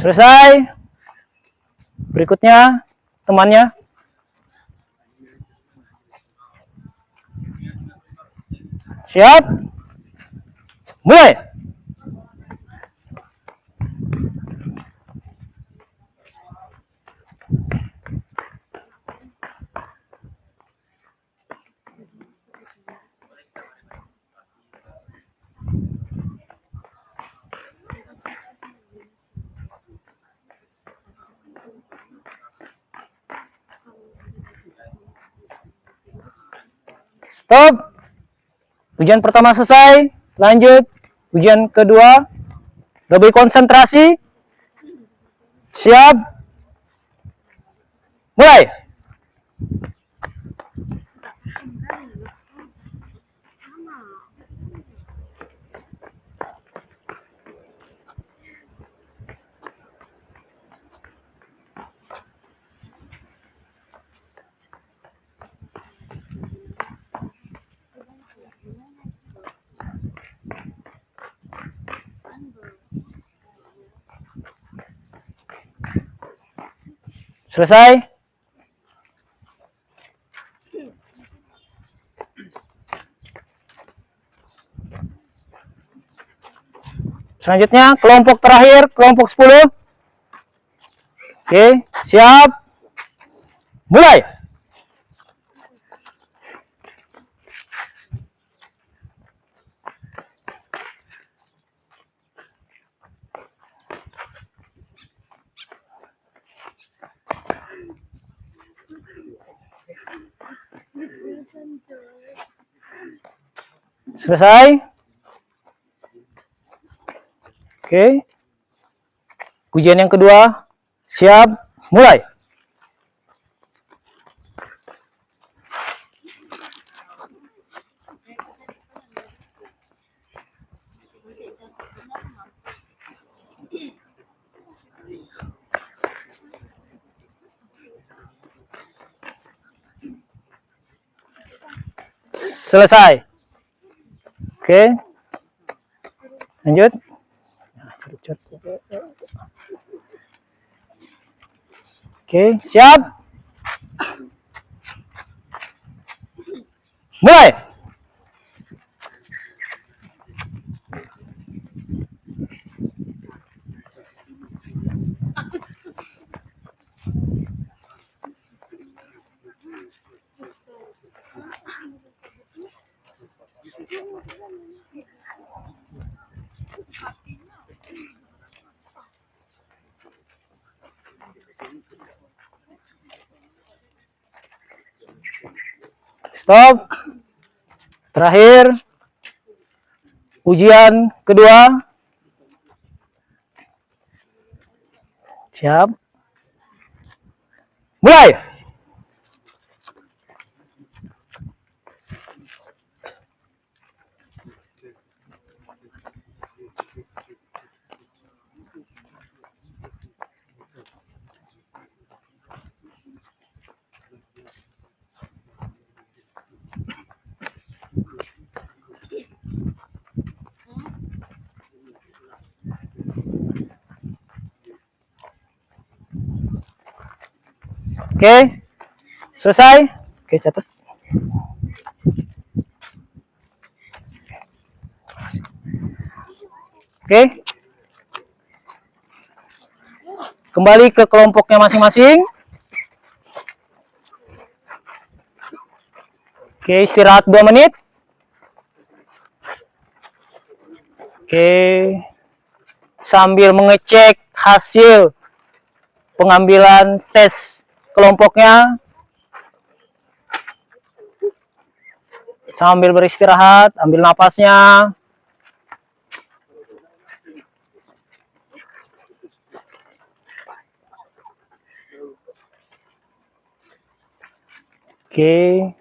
Selesai. Berikutnya temannya. Siap. Mulai. Stop. Ujian pertama selesai. Lanjut. Ujian kedua. Lebih konsentrasi. Siap. Mulai. Selesai. Selanjutnya kelompok terakhir, kelompok 10. Oke, siap. Mulai. Selesai. Oke. Ujian yang kedua. Siap. Mulai. Selesai. Oke. Lanjut. Oke, siap. Mulai. Stop. Terakhir. Ujian kedua. Siap. Mulai. Oke, selesai. Oke, catat. Oke, kembali ke kelompoknya masing-masing. Oke, istirahat 2 menit. Oke, sambil mengecek hasil pengambilan tes kelompoknya, sambil beristirahat, ambil napasnya. Oke.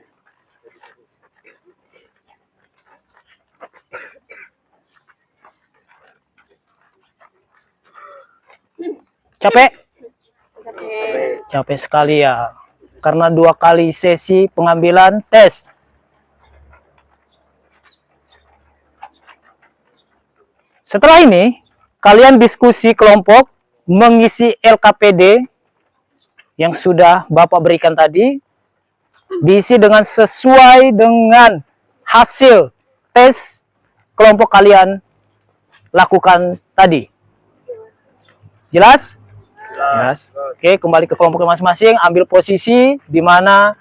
Capek? Capek sekali ya. Karena 2 kali sesi pengambilan tes. Setelah ini, kalian diskusi kelompok mengisi LKPD yang sudah Bapak berikan tadi, diisi dengan sesuai dengan hasil tes kelompok kalian lakukan tadi. Jelas? Jelas. Oke, kembali ke kelompok masing-masing, ambil posisi di mana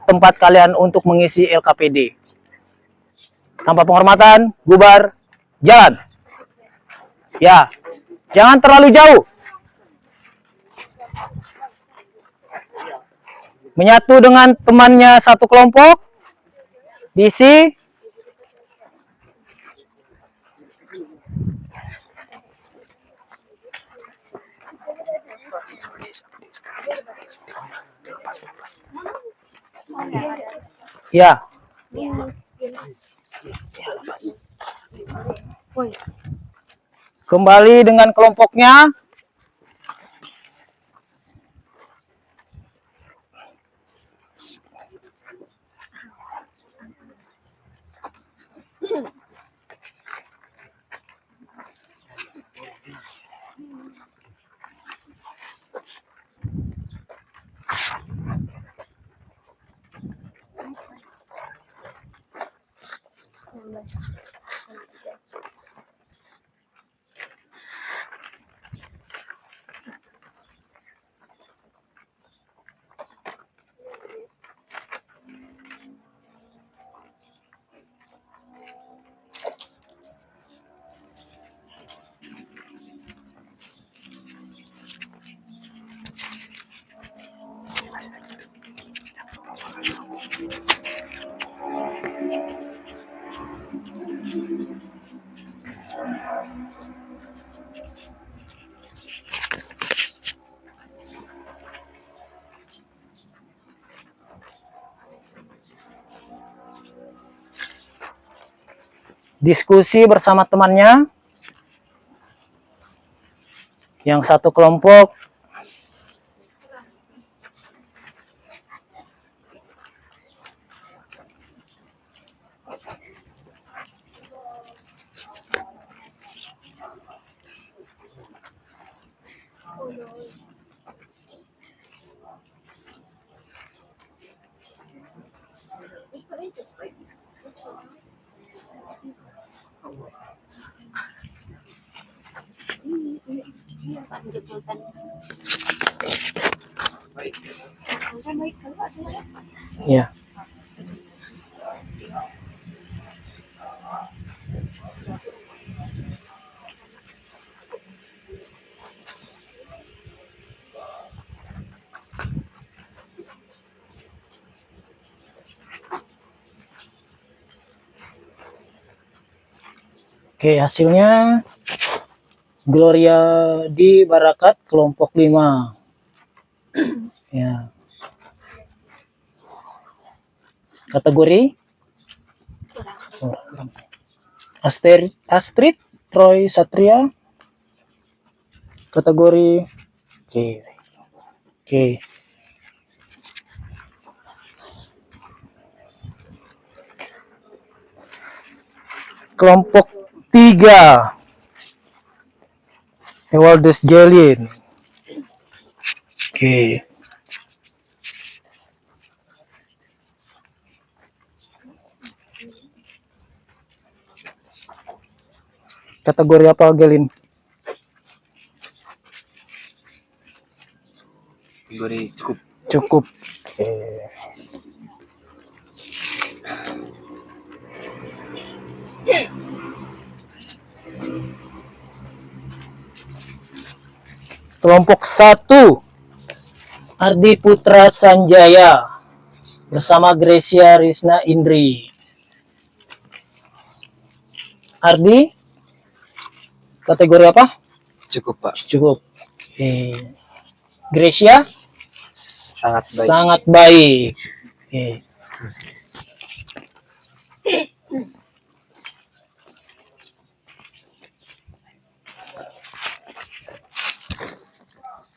tempat kalian untuk mengisi LKPD. Tanpa penghormatan, bubar, jalan. Ya, jangan terlalu jauh. Menyatu dengan temannya satu kelompok. Diisi. Ya. Kembali dengan kelompoknya. Diskusi bersama temannya. Yang satu kelompok ya. Oke, hasilnya Gloria di Barakat kelompok 5. Ya. Kategori Astrid Troy Satria. Kategori oke. Oke. Kelompok 3 Ewaldus Jelin. Oke. Kategori apa, Gelin? Kategori cukup. Cukup. Oke. Kelompok 1 Ardi Putra Sanjaya bersama Gracia Risna Indri. Ardi, kategori apa? Cukup, Pak. Cukup. Oke. Gracia? Sangat baik. Sangat baik. Oke.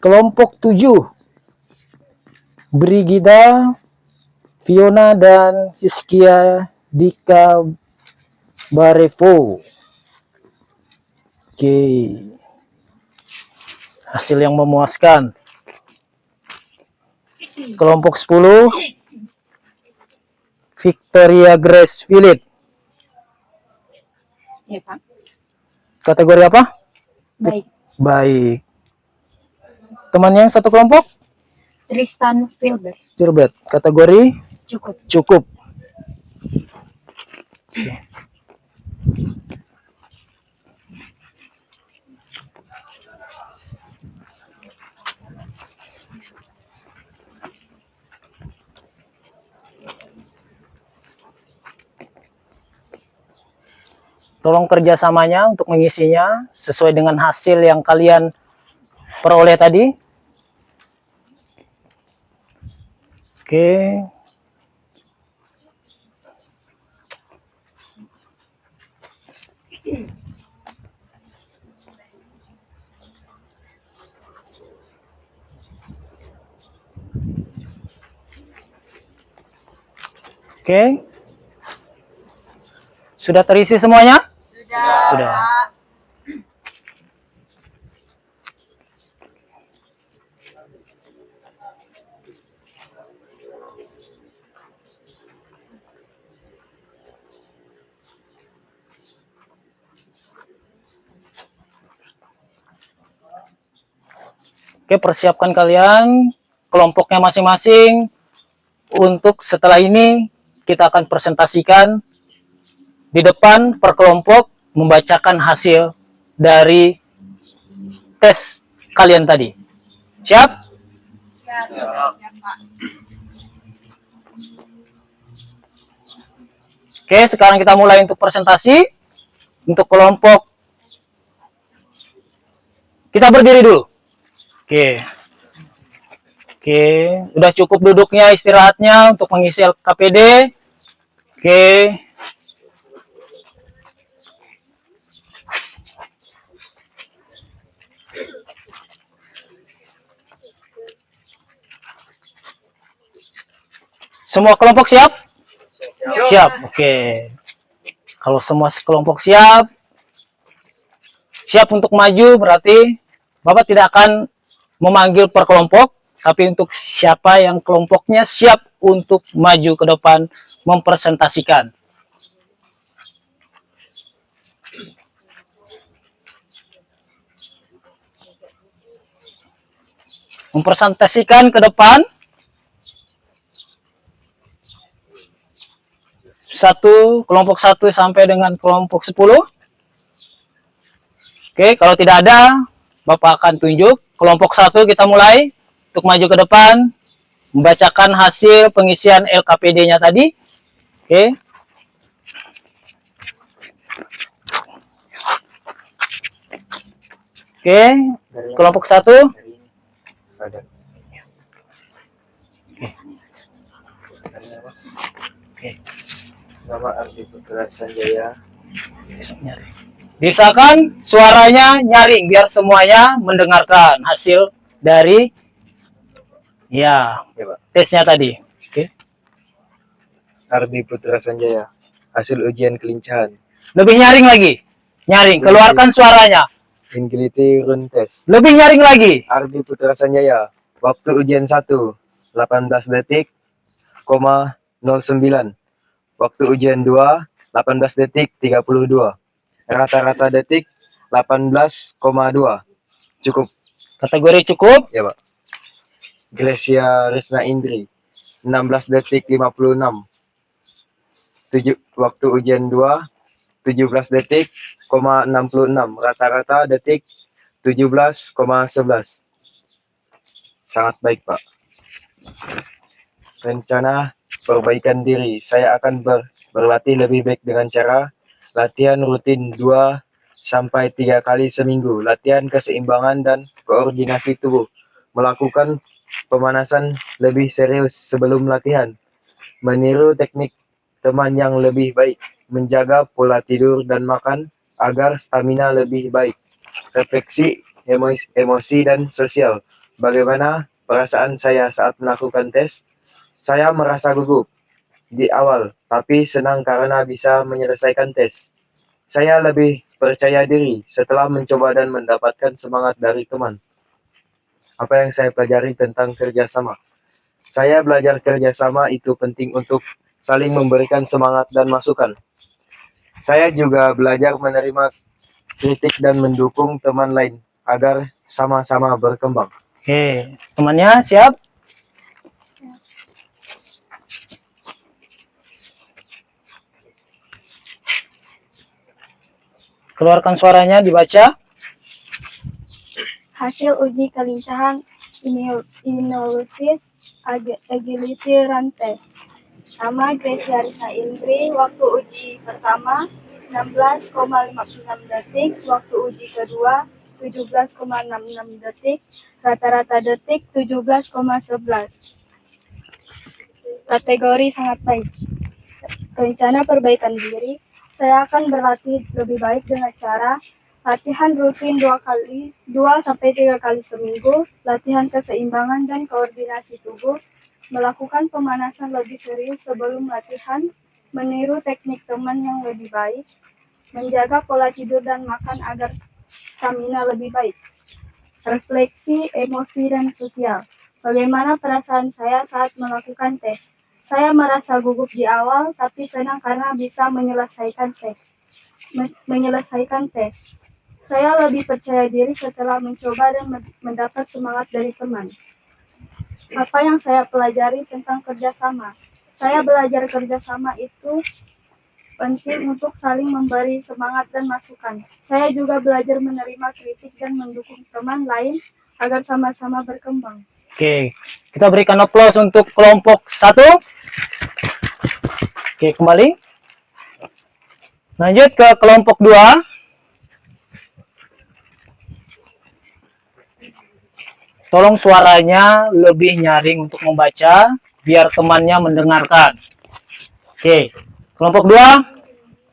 Kelompok 7 Brigida, Fiona dan Hiskia Dika Barevo. Oke. Hasil yang memuaskan. Kelompok 10 Victoria Grace Philip. Ya, Pak. Kategori apa? Baik. Baik. Temannya yang satu kelompok? Tristan Filbert. Jurbet. Kategori? Cukup. Cukup. Oke. Tolong kerjasamanya untuk mengisinya sesuai dengan hasil yang kalian peroleh tadi. Oke. Oke. Sudah terisi semuanya? Sudah. Oke, persiapkan kalian kelompoknya masing-masing. Untuk setelah ini kita akan presentasikan di depan per kelompok membacakan hasil dari tes kalian tadi. Siap? Oke, sekarang kita mulai untuk presentasi. Untuk kelompok, kita berdiri dulu. Oke. Oke, udah cukup duduknya, istirahatnya untuk mengisi KPD. Oke. Semua kelompok siap? Siap. Oke. Kalau semua kelompok siap untuk maju, berarti Bapak tidak akan memanggil per kelompok, tapi untuk siapa yang kelompoknya siap untuk maju ke depan mempresentasikan. Mempresentasikan ke depan. Kelompok 1 sampai dengan kelompok 10. Oke, kalau tidak ada, Bapak akan tunjuk. Kelompok 1 kita mulai untuk maju ke depan, membacakan hasil pengisian LKPD-nya tadi. Oke. Oke, kelompok 1. Oke. Nama Ardi Putra Sanjaya. Bisakan suaranya nyaring biar semuanya mendengarkan hasil dari tesnya tadi. Oke. Ardi Putra Sanjaya. Hasil ujian kelincahan. Lebih nyaring lagi. Nyaring, keluarkan suaranya. Ingenuity Run Test. Lebih nyaring lagi. Ardi Putra Sanjaya. Waktu ujian 1 18 detik, 09. Waktu ujian 2 18 detik 32. Rata-rata detik 18,2. Cukup. Kategori cukup. Ya, Pak. Gracia Risna Indri 16 detik 56. Waktu ujian 2 17 detik, 66. Rata-rata detik 17,11. Sangat baik, Pak. Rencana perbaikan diri. Saya akan berlatih lebih baik dengan cara latihan rutin 2-3 kali seminggu. Latihan keseimbangan dan koordinasi tubuh. Melakukan pemanasan lebih serius sebelum latihan. Meniru teknik teman yang lebih baik. Menjaga pola tidur dan makan agar stamina lebih baik. Refleksi emosi dan sosial. Bagaimana perasaan saya saat melakukan tes? Saya merasa gugup di awal, tapi senang karena bisa menyelesaikan tes. Saya lebih percaya diri setelah mencoba dan mendapatkan semangat dari teman. Apa yang saya pelajari tentang kerjasama? Saya belajar kerjasama itu penting untuk saling memberikan semangat dan masukan. Saya juga belajar menerima kritik dan mendukung teman lain agar sama-sama berkembang. Oke, temannya siap? Keluarkan suaranya, dibaca. Hasil uji kelincahan Innosis Agility Run Test. Nama Gracia Risna Indri, waktu uji pertama 16,56 detik, waktu uji kedua 17,66 detik, rata-rata detik 17,11. Kategori sangat baik. Rencana perbaikan diri, saya akan berlatih lebih baik dengan cara latihan rutin 2-3 kali seminggu, latihan keseimbangan dan koordinasi tubuh, melakukan pemanasan lebih serius sebelum latihan, meniru teknik teman yang lebih baik, menjaga pola tidur dan makan agar stamina lebih baik. Refleksi emosi dan sosial. Bagaimana perasaan saya saat melakukan tes? Saya merasa gugup di awal, tapi senang karena bisa menyelesaikan tes. Saya lebih percaya diri setelah mencoba dan mendapat semangat dari teman. Apa yang saya pelajari tentang kerjasama? Saya belajar kerjasama itu penting untuk saling memberi semangat dan masukan. Saya juga belajar menerima kritik dan mendukung teman lain agar sama-sama berkembang. Oke, kita berikan aplaus untuk kelompok 1. Oke, kembali. Lanjut ke kelompok 2. Tolong suaranya lebih nyaring untuk membaca, biar temannya mendengarkan. Oke, kelompok 2.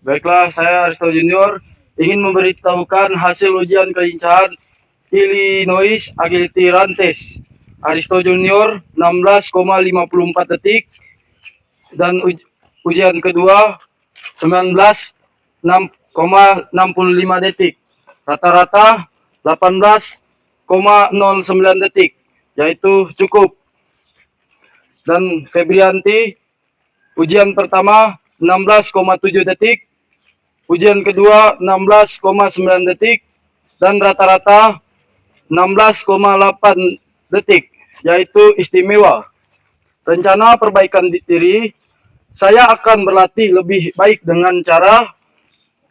Baiklah, saya Aristo Junior ingin memberitahukan hasil ujian kelincahan Illinois Agility Run Test. Aristo Junior 16,54 detik dan ujian kedua 19,65 detik. Rata-rata 18,09 detik, yaitu cukup. Dan Febrianti ujian pertama 16,7 detik, ujian kedua 16,9 detik, dan rata-rata 16,8 detik, yaitu istimewa. Rencana perbaikan diri, saya akan berlatih lebih baik dengan cara,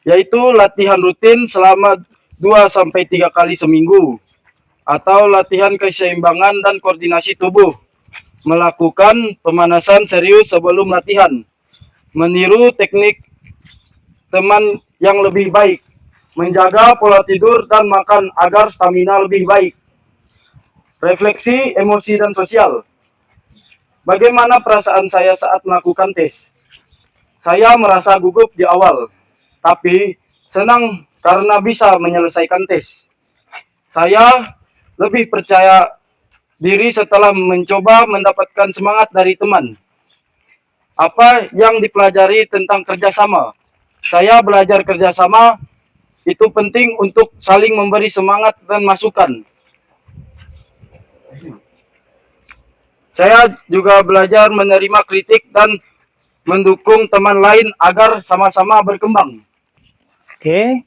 yaitu latihan rutin selama 2-3 kali seminggu, atau latihan keseimbangan dan koordinasi tubuh, melakukan pemanasan serius sebelum latihan, meniru teknik teman yang lebih baik, menjaga pola tidur dan makan agar stamina lebih baik. Refleksi emosi dan sosial. Bagaimana perasaan saya saat melakukan tes? Saya merasa gugup di awal, tapi senang karena bisa menyelesaikan tes. Saya lebih percaya diri setelah mencoba mendapatkan semangat dari teman. Apa yang dipelajari tentang kerjasama? Saya belajar kerjasama itu penting untuk saling memberi semangat dan masukan. Saya juga belajar menerima kritik dan mendukung teman lain agar sama-sama berkembang. Oke.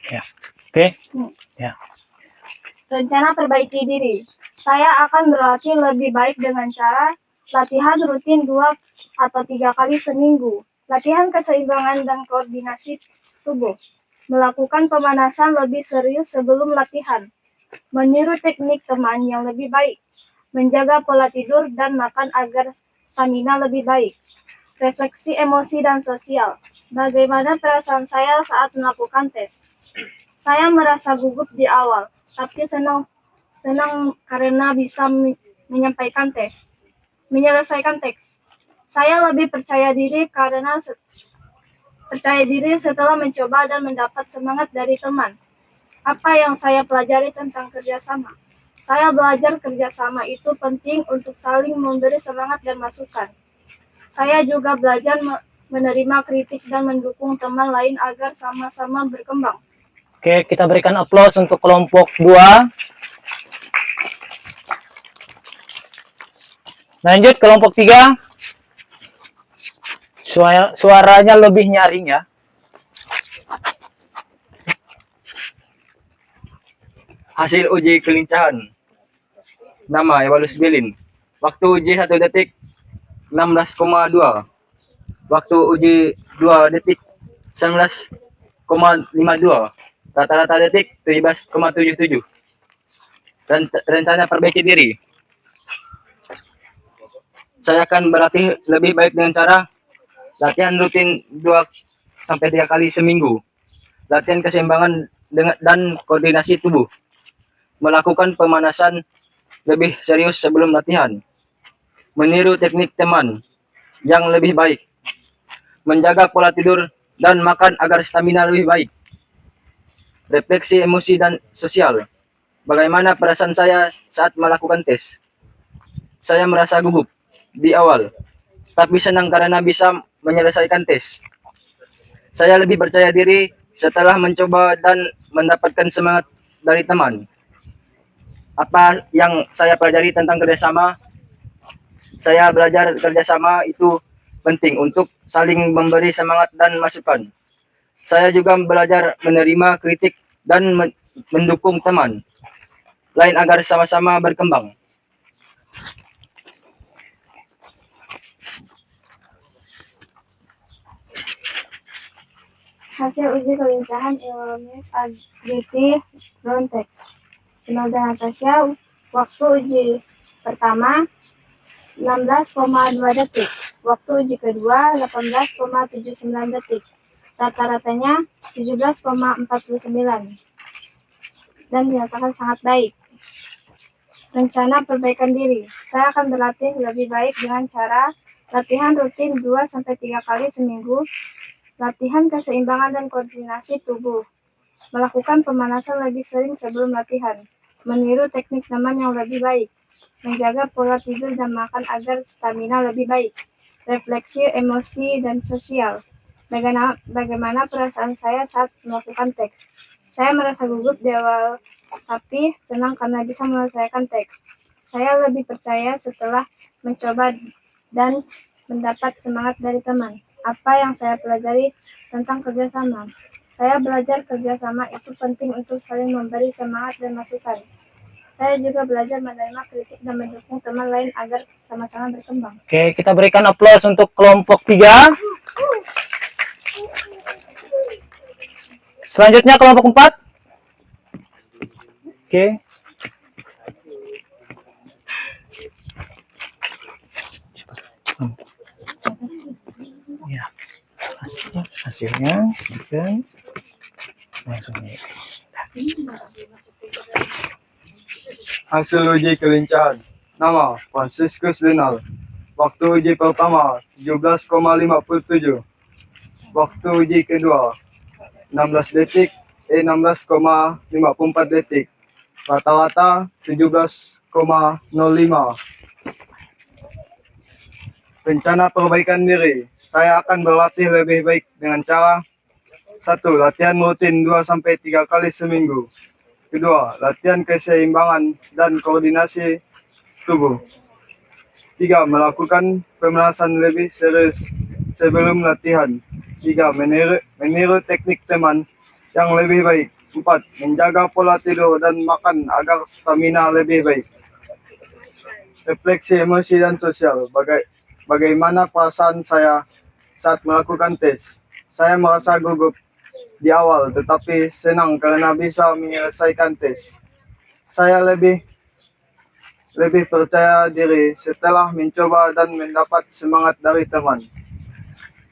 Ya. Oke. Ya. Rencana perbaiki diri. Saya akan berlatih lebih baik dengan cara latihan rutin 2-3 kali seminggu, latihan keseimbangan dan koordinasi tubuh, melakukan pemanasan lebih serius sebelum latihan, meniru teknik teman yang lebih baik, menjaga pola tidur dan makan agar stamina lebih baik. Refleksi emosi dan sosial. Bagaimana perasaan saya saat melakukan tes? Saya merasa gugup di awal, tapi senang karena bisa menyelesaikan tes. Saya lebih percaya diri setelah mencoba dan mendapat semangat dari teman. Apa yang saya pelajari tentang kerjasama? Saya belajar kerjasama itu penting untuk saling memberi semangat dan masukan. Saya juga belajar menerima kritik dan mendukung teman lain agar sama-sama berkembang. Oke, kita berikan aplaus untuk kelompok 2. Lanjut kelompok 3. Suaranya lebih nyaring ya. Hasil uji kelincahan. Nama Evalus Gelin. Waktu uji 1 detik 16,2. Waktu uji 2 detik 19,52. Rata-rata detik 17,77. Rencana perbaiki diri. Saya akan berlatih lebih baik dengan cara latihan rutin 2 sampai 3 kali seminggu, latihan keseimbangan dan koordinasi tubuh, melakukan pemanasan lebih serius sebelum latihan, meniru teknik teman yang lebih baik, menjaga pola tidur dan makan agar stamina lebih baik, refleksi emosi dan sosial. Bagaimana perasaan saya saat melakukan tes? Saya merasa gugup di awal, tapi senang karena bisa menyelesaikan tes. Saya lebih percaya diri setelah mencoba dan mendapatkan semangat dari teman. Apa yang saya pelajari tentang kerjasama? Saya belajar kerjasama itu penting untuk saling memberi semangat dan masukan. Saya juga belajar menerima kritik dan mendukung teman lain agar sama-sama berkembang. Hasil uji kelincahan ilmiah AGT Frontex. Ronald dan Natasha, waktu uji pertama 16,2 detik, waktu uji kedua 18,79 detik, rata-ratanya 17,49 dan dinyatakan sangat baik. Rencana perbaikan diri. Saya akan berlatih lebih baik dengan cara latihan rutin 2-3 kali seminggu, latihan keseimbangan dan koordinasi tubuh, melakukan pemanasan lebih sering sebelum latihan, meniru teknik teman yang lebih baik, menjaga pola tidur dan makan agar stamina lebih baik, refleksi emosi dan sosial. Bagaimana perasaan saya saat melakukan teks? Saya merasa gugup di awal, tapi senang karena bisa menyelesaikan teks. Saya lebih percaya setelah mencoba dan mendapat semangat dari teman. Apa yang saya pelajari tentang kerjasama? Saya belajar kerjasama itu penting untuk saling memberi semangat dan masukan. Saya juga belajar menerima kritik dan mendukung teman lain agar sama-sama berkembang. Oke, kita berikan aplaus untuk kelompok 3. Selanjutnya kelompok 4. Oke. Ya, hasilnya oke. Langsung nih. Hasil uji kelincahan. Nama Franciscus Linal. Waktu uji pertama 17,57. Waktu uji kedua 16 detik, 16,54 detik. Rata-rata 17,05. Rencana perbaikan diri. Saya akan berlatih lebih baik dengan cara 1. Latihan rutin 2-3 kali seminggu. 2. Latihan keseimbangan dan koordinasi tubuh. 3. Melakukan pemanasan lebih serius sebelum latihan. 3. Meniru teknik teman yang lebih baik. 4. Menjaga pola tidur dan makan agar stamina lebih baik. Refleksi emosi dan sosial. Bagaimana perasaan saya saat melakukan tes? Saya merasa gugup di awal, tetapi senang karena bisa menyelesaikan tes. Saya lebih percaya diri setelah mencoba dan mendapat semangat dari teman.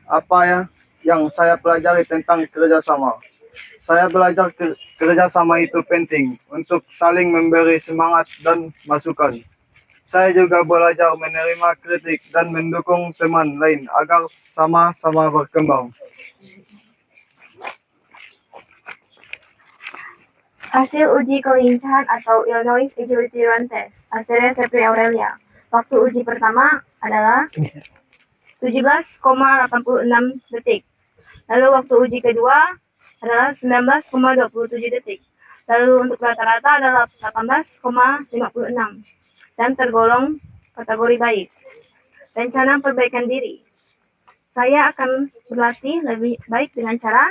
Apa yang saya pelajari tentang kerjasama? Saya belajar kerjasama itu penting untuk saling memberi semangat dan masukan. Saya juga belajar menerima kritik dan mendukung teman lain agar sama-sama berkembang. Hasil uji kelincahan atau Illinois Agility Run Test, Asteria Sepri Aurelia. Waktu uji pertama adalah 17,86 detik. Lalu waktu uji kedua adalah 19,27 detik. Lalu untuk rata-rata adalah 18,56 dan tergolong kategori baik. Rencana perbaikan diri. Saya akan berlatih lebih baik dengan cara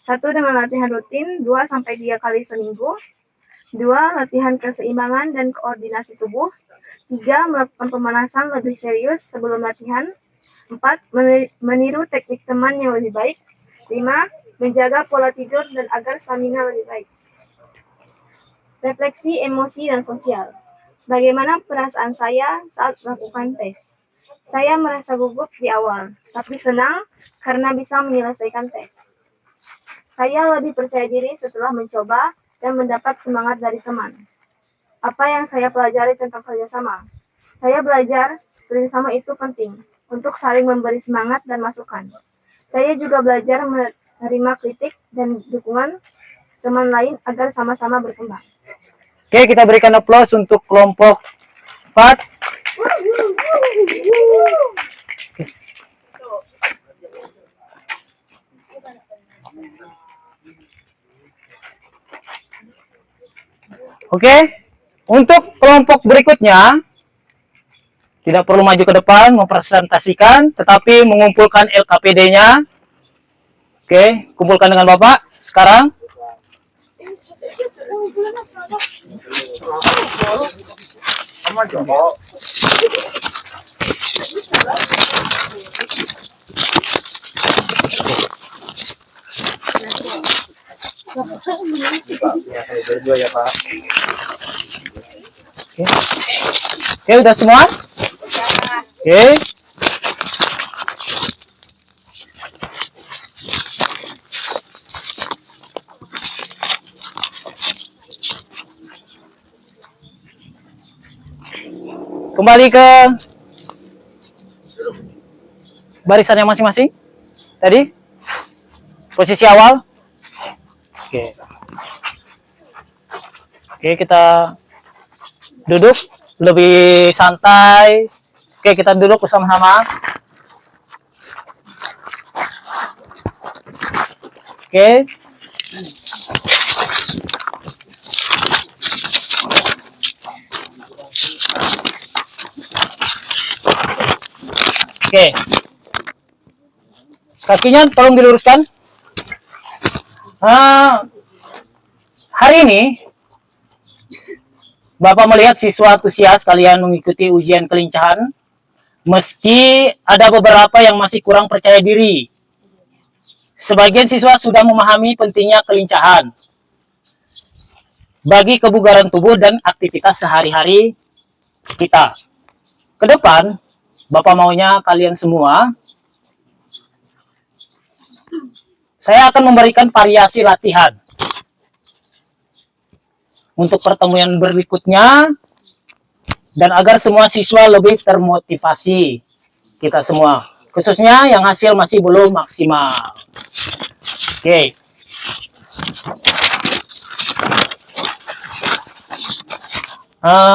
1. Dengan latihan rutin 2-3 kali seminggu. 2. Latihan keseimbangan dan koordinasi tubuh. 3. Melakukan pemanasan lebih serius sebelum latihan. 4. Meniru teknik teman yang lebih baik. 5. Menjaga pola tidur dan agar stamina lebih baik. Refleksi emosi dan sosial. Bagaimana perasaan saya saat melakukan tes? Saya merasa gugup di awal, tapi senang karena bisa menyelesaikan tes. Saya lebih percaya diri setelah mencoba dan mendapat semangat dari teman. Apa yang saya pelajari tentang kerjasama? Saya belajar kerjasama itu penting untuk saling memberi semangat dan masukan. Saya juga belajar menerima kritik dan dukungan teman lain agar sama-sama berkembang. Oke, kita berikan aplaus untuk kelompok 4. Oke, untuk kelompok berikutnya tidak perlu maju ke depan mempresentasikan, tetapi mengumpulkan LKPD-nya. Oke, kumpulkan dengan Bapak sekarang. Berdua ya Pak. Oke. Oke, udah semua? Oke. Kembali ke barisannya masing-masing. Tadi posisi awal. Oke. Oke, kita duduk lebih santai. Oke, kita duduk bersama-sama. Oke. Oke. Kakinya tolong diluruskan. Hari ini Bapak melihat siswa antusias kalian mengikuti ujian kelincahan, meski ada beberapa yang masih kurang percaya diri. Sebagian siswa sudah memahami pentingnya kelincahan bagi kebugaran tubuh dan aktivitas sehari-hari kita. Ke depan, Bapak maunya kalian semua, saya akan memberikan variasi latihan. Untuk pertemuan berikutnya, dan agar semua siswa lebih termotivasi, kita semua, khususnya yang hasil masih belum maksimal. Oke.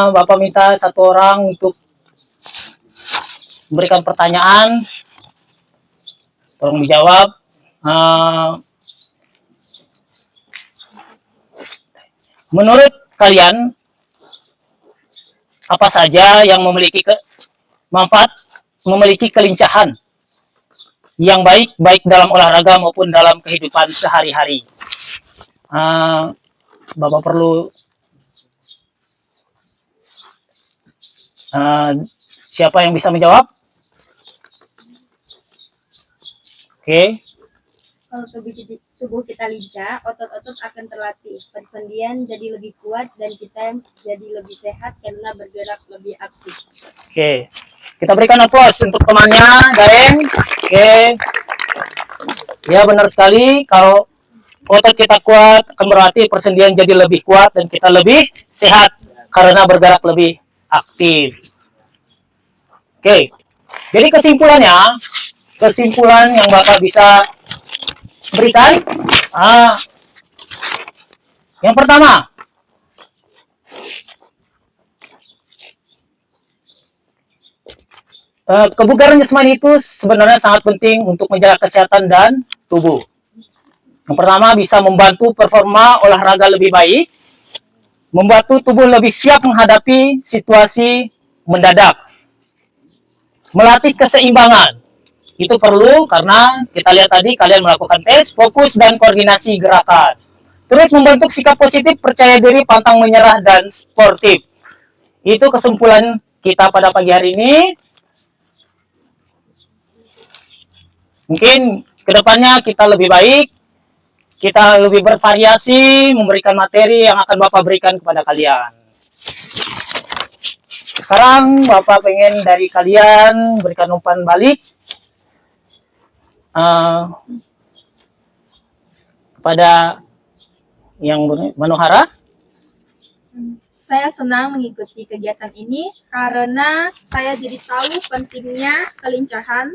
Bapak minta satu orang untuk memberikan pertanyaan, tolong dijawab. Menurut kalian, apa saja yang memiliki manfaat, memiliki kelincahan yang baik dalam olahraga maupun dalam kehidupan sehari-hari? Bapak perlu siapa yang bisa menjawab? Oke. Kalau tubuh kita lincah, otot-otot akan terlatih, persendian jadi lebih kuat, dan kita jadi lebih sehat karena bergerak lebih aktif. Oke, kita berikan aplaus untuk temannya, Daeng. Oke, ya benar sekali. Kalau otot kita kuat, akan berarti persendian jadi lebih kuat dan kita lebih sehat karena bergerak lebih aktif. Oke, jadi kesimpulan yang Bapak bisa berikan, yang pertama, kebugaran jasmani itu sebenarnya sangat penting untuk menjaga kesehatan dan tubuh. Yang pertama, bisa membantu performa olahraga lebih baik, membantu tubuh lebih siap menghadapi situasi mendadak, melatih keseimbangan. Itu perlu karena kita lihat tadi kalian melakukan tes, fokus, dan koordinasi gerakan. Terus membentuk sikap positif, percaya diri, pantang menyerah, dan sportif. Itu kesimpulan kita pada pagi hari ini. Mungkin kedepannya kita lebih baik, kita lebih bervariasi, memberikan materi yang akan Bapak berikan kepada kalian. sekarang Bapak pengen dari kalian berikan umpan balik kepada yang Manohara. Saya senang mengikuti kegiatan ini karena saya jadi tahu pentingnya kelincahan.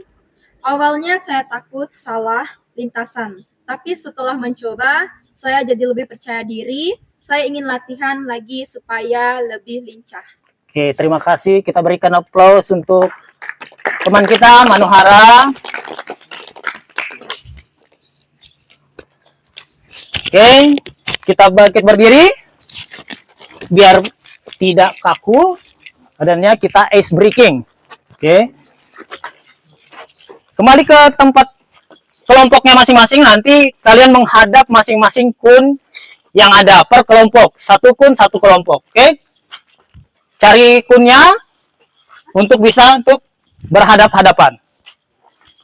Awalnya saya takut salah lintasan, tapi setelah mencoba, saya jadi lebih percaya diri. Saya ingin latihan lagi supaya lebih lincah. Oke, terima kasih. Kita berikan aplaus untuk teman kita, Manohara. Oke, kita bangkit berdiri. Biar tidak kaku, badannya kita ice breaking. Oke. Kembali ke tempat kelompoknya masing-masing. Nanti kalian menghadap masing-masing kun yang ada per kelompok. Satu kun, satu kelompok. Oke. Cari kunnya untuk bisa untuk berhadap-hadapan.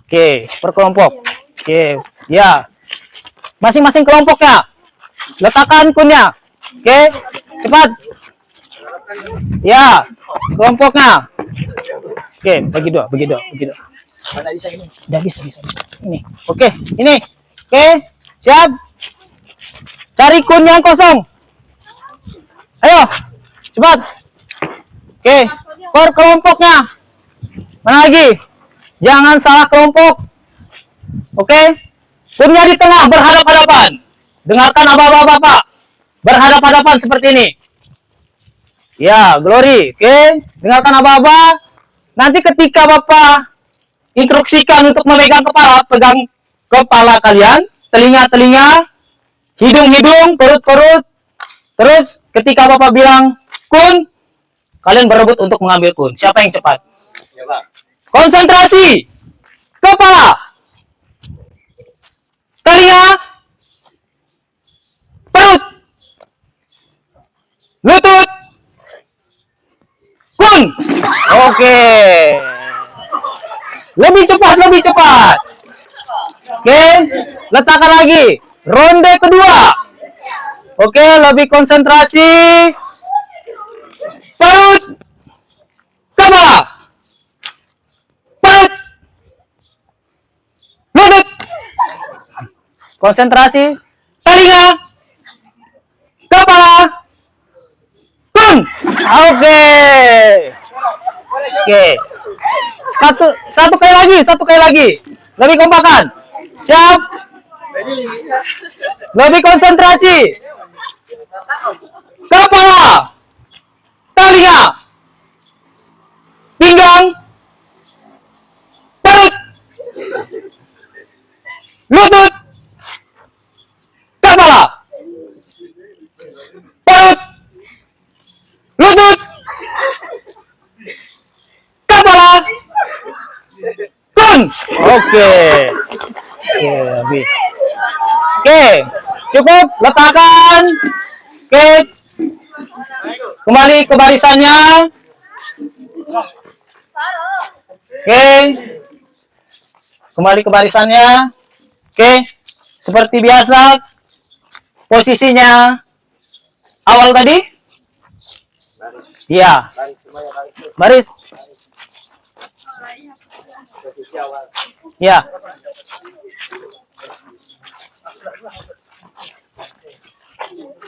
Oke, per kelompok. Oke, ya. Masing-masing kelompoknya. Letakkan kunnya. Oke, cepat. Ya, kelompoknya. Oke, bagi dua. Udah bisa. Ini. Oke, ini. Oke, siap. Cari kun yang kosong. Ayo, cepat. Oke, per kelompoknya. Mana lagi? Jangan salah kelompok. Oke, kunnya di tengah berhadap-hadapan. Dengarkan abah-abah Bapak. Berhadap-hadapan seperti ini. Ya, Glory. Oke, dengarkan abah-abah. Nanti ketika Bapak instruksikan untuk memegang kepala, pegang kepala kalian, telinga-telinga, hidung-hidung, perut-perut. Terus ketika Bapak bilang kun, kalian berebut untuk mengambil kun. Siapa yang cepat? Konsentrasi. Kepala. Telinga. Perut. Lutut. Kun. Oke. Lebih cepat. Oke, letakkan lagi. Ronde kedua. Oke, lebih konsentrasi. Perut. Kepala. Perut. Lutut. Konsentrasi. Telinga. Kepala. Kun. Oke. Satu kali lagi. Lebih kompakan. Siap. Lebih konsentrasi. Kepala. Telinga. Pinggang. Perut. Lutut. Kepala. Perut. Lutut. Kepala. Kun. Oke. Oke, cukup. Letakkan. Oke. Kembali ke barisannya. Oke. Kembali ke barisannya. Oke. Seperti biasa. Posisinya awal tadi. Iya. Baris. Ya.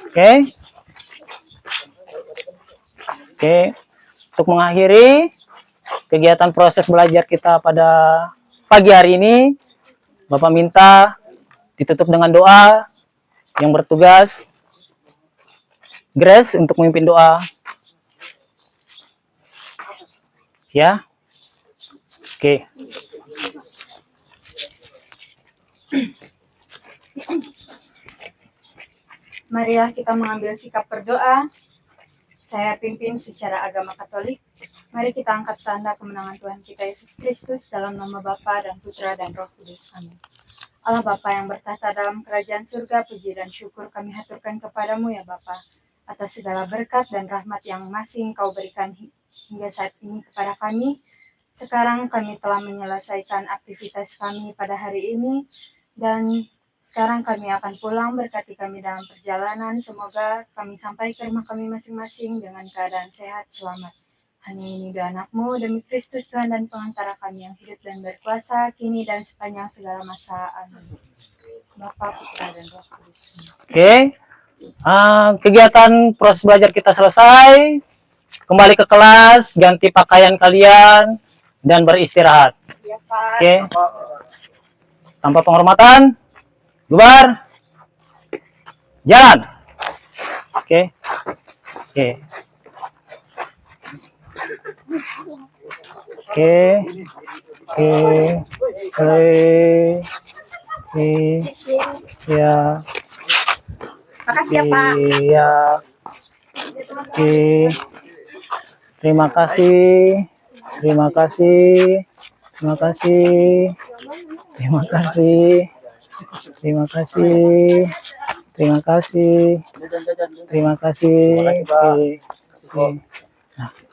Oke. Untuk mengakhiri kegiatan proses belajar kita pada pagi hari ini, Bapak minta ditutup dengan doa. Yang bertugas Grace untuk memimpin doa. Ya. Oke. Marilah kita mengambil sikap berdoa. Saya pimpin secara agama Katolik. Mari kita angkat tanda kemenangan Tuhan kita Yesus Kristus dalam nama Bapa dan Putra dan Roh Kudus. Amin. Allah Bapa yang bertahta dalam kerajaan surga, puji dan syukur kami haturkan kepadamu ya Bapa, atas segala berkat dan rahmat yang masih Engkau berikan hingga saat ini kepada kami. Sekarang kami telah menyelesaikan aktivitas kami pada hari ini, dan sekarang kami akan pulang. Berkati kami dalam perjalanan. Semoga kami sampai ke rumah kami masing-masing dengan keadaan sehat, selamat. Hanya ini dua anakmu demi Kristus Tuhan dan pengantara kami yang hidup dan berkuasa kini dan sepanjang segala masa. Amin. Bapa, Putra, dan Roh Kudus. Oke. Kegiatan proses belajar kita selesai. Kembali ke kelas, ganti pakaian kalian, dan beristirahat. Ya, Pak. Oke. Tanpa penghormatan, bubar. Jalan. Oke. Oke. Oke. Oke. Oke. Ya. Makasih ya, Pak. Iya. Oke. Terima kasih. Terima kasih. Terima kasih. Terima kasih. Terima kasih. Terima kasih. Terima kasih. Oke. Oke. Nah.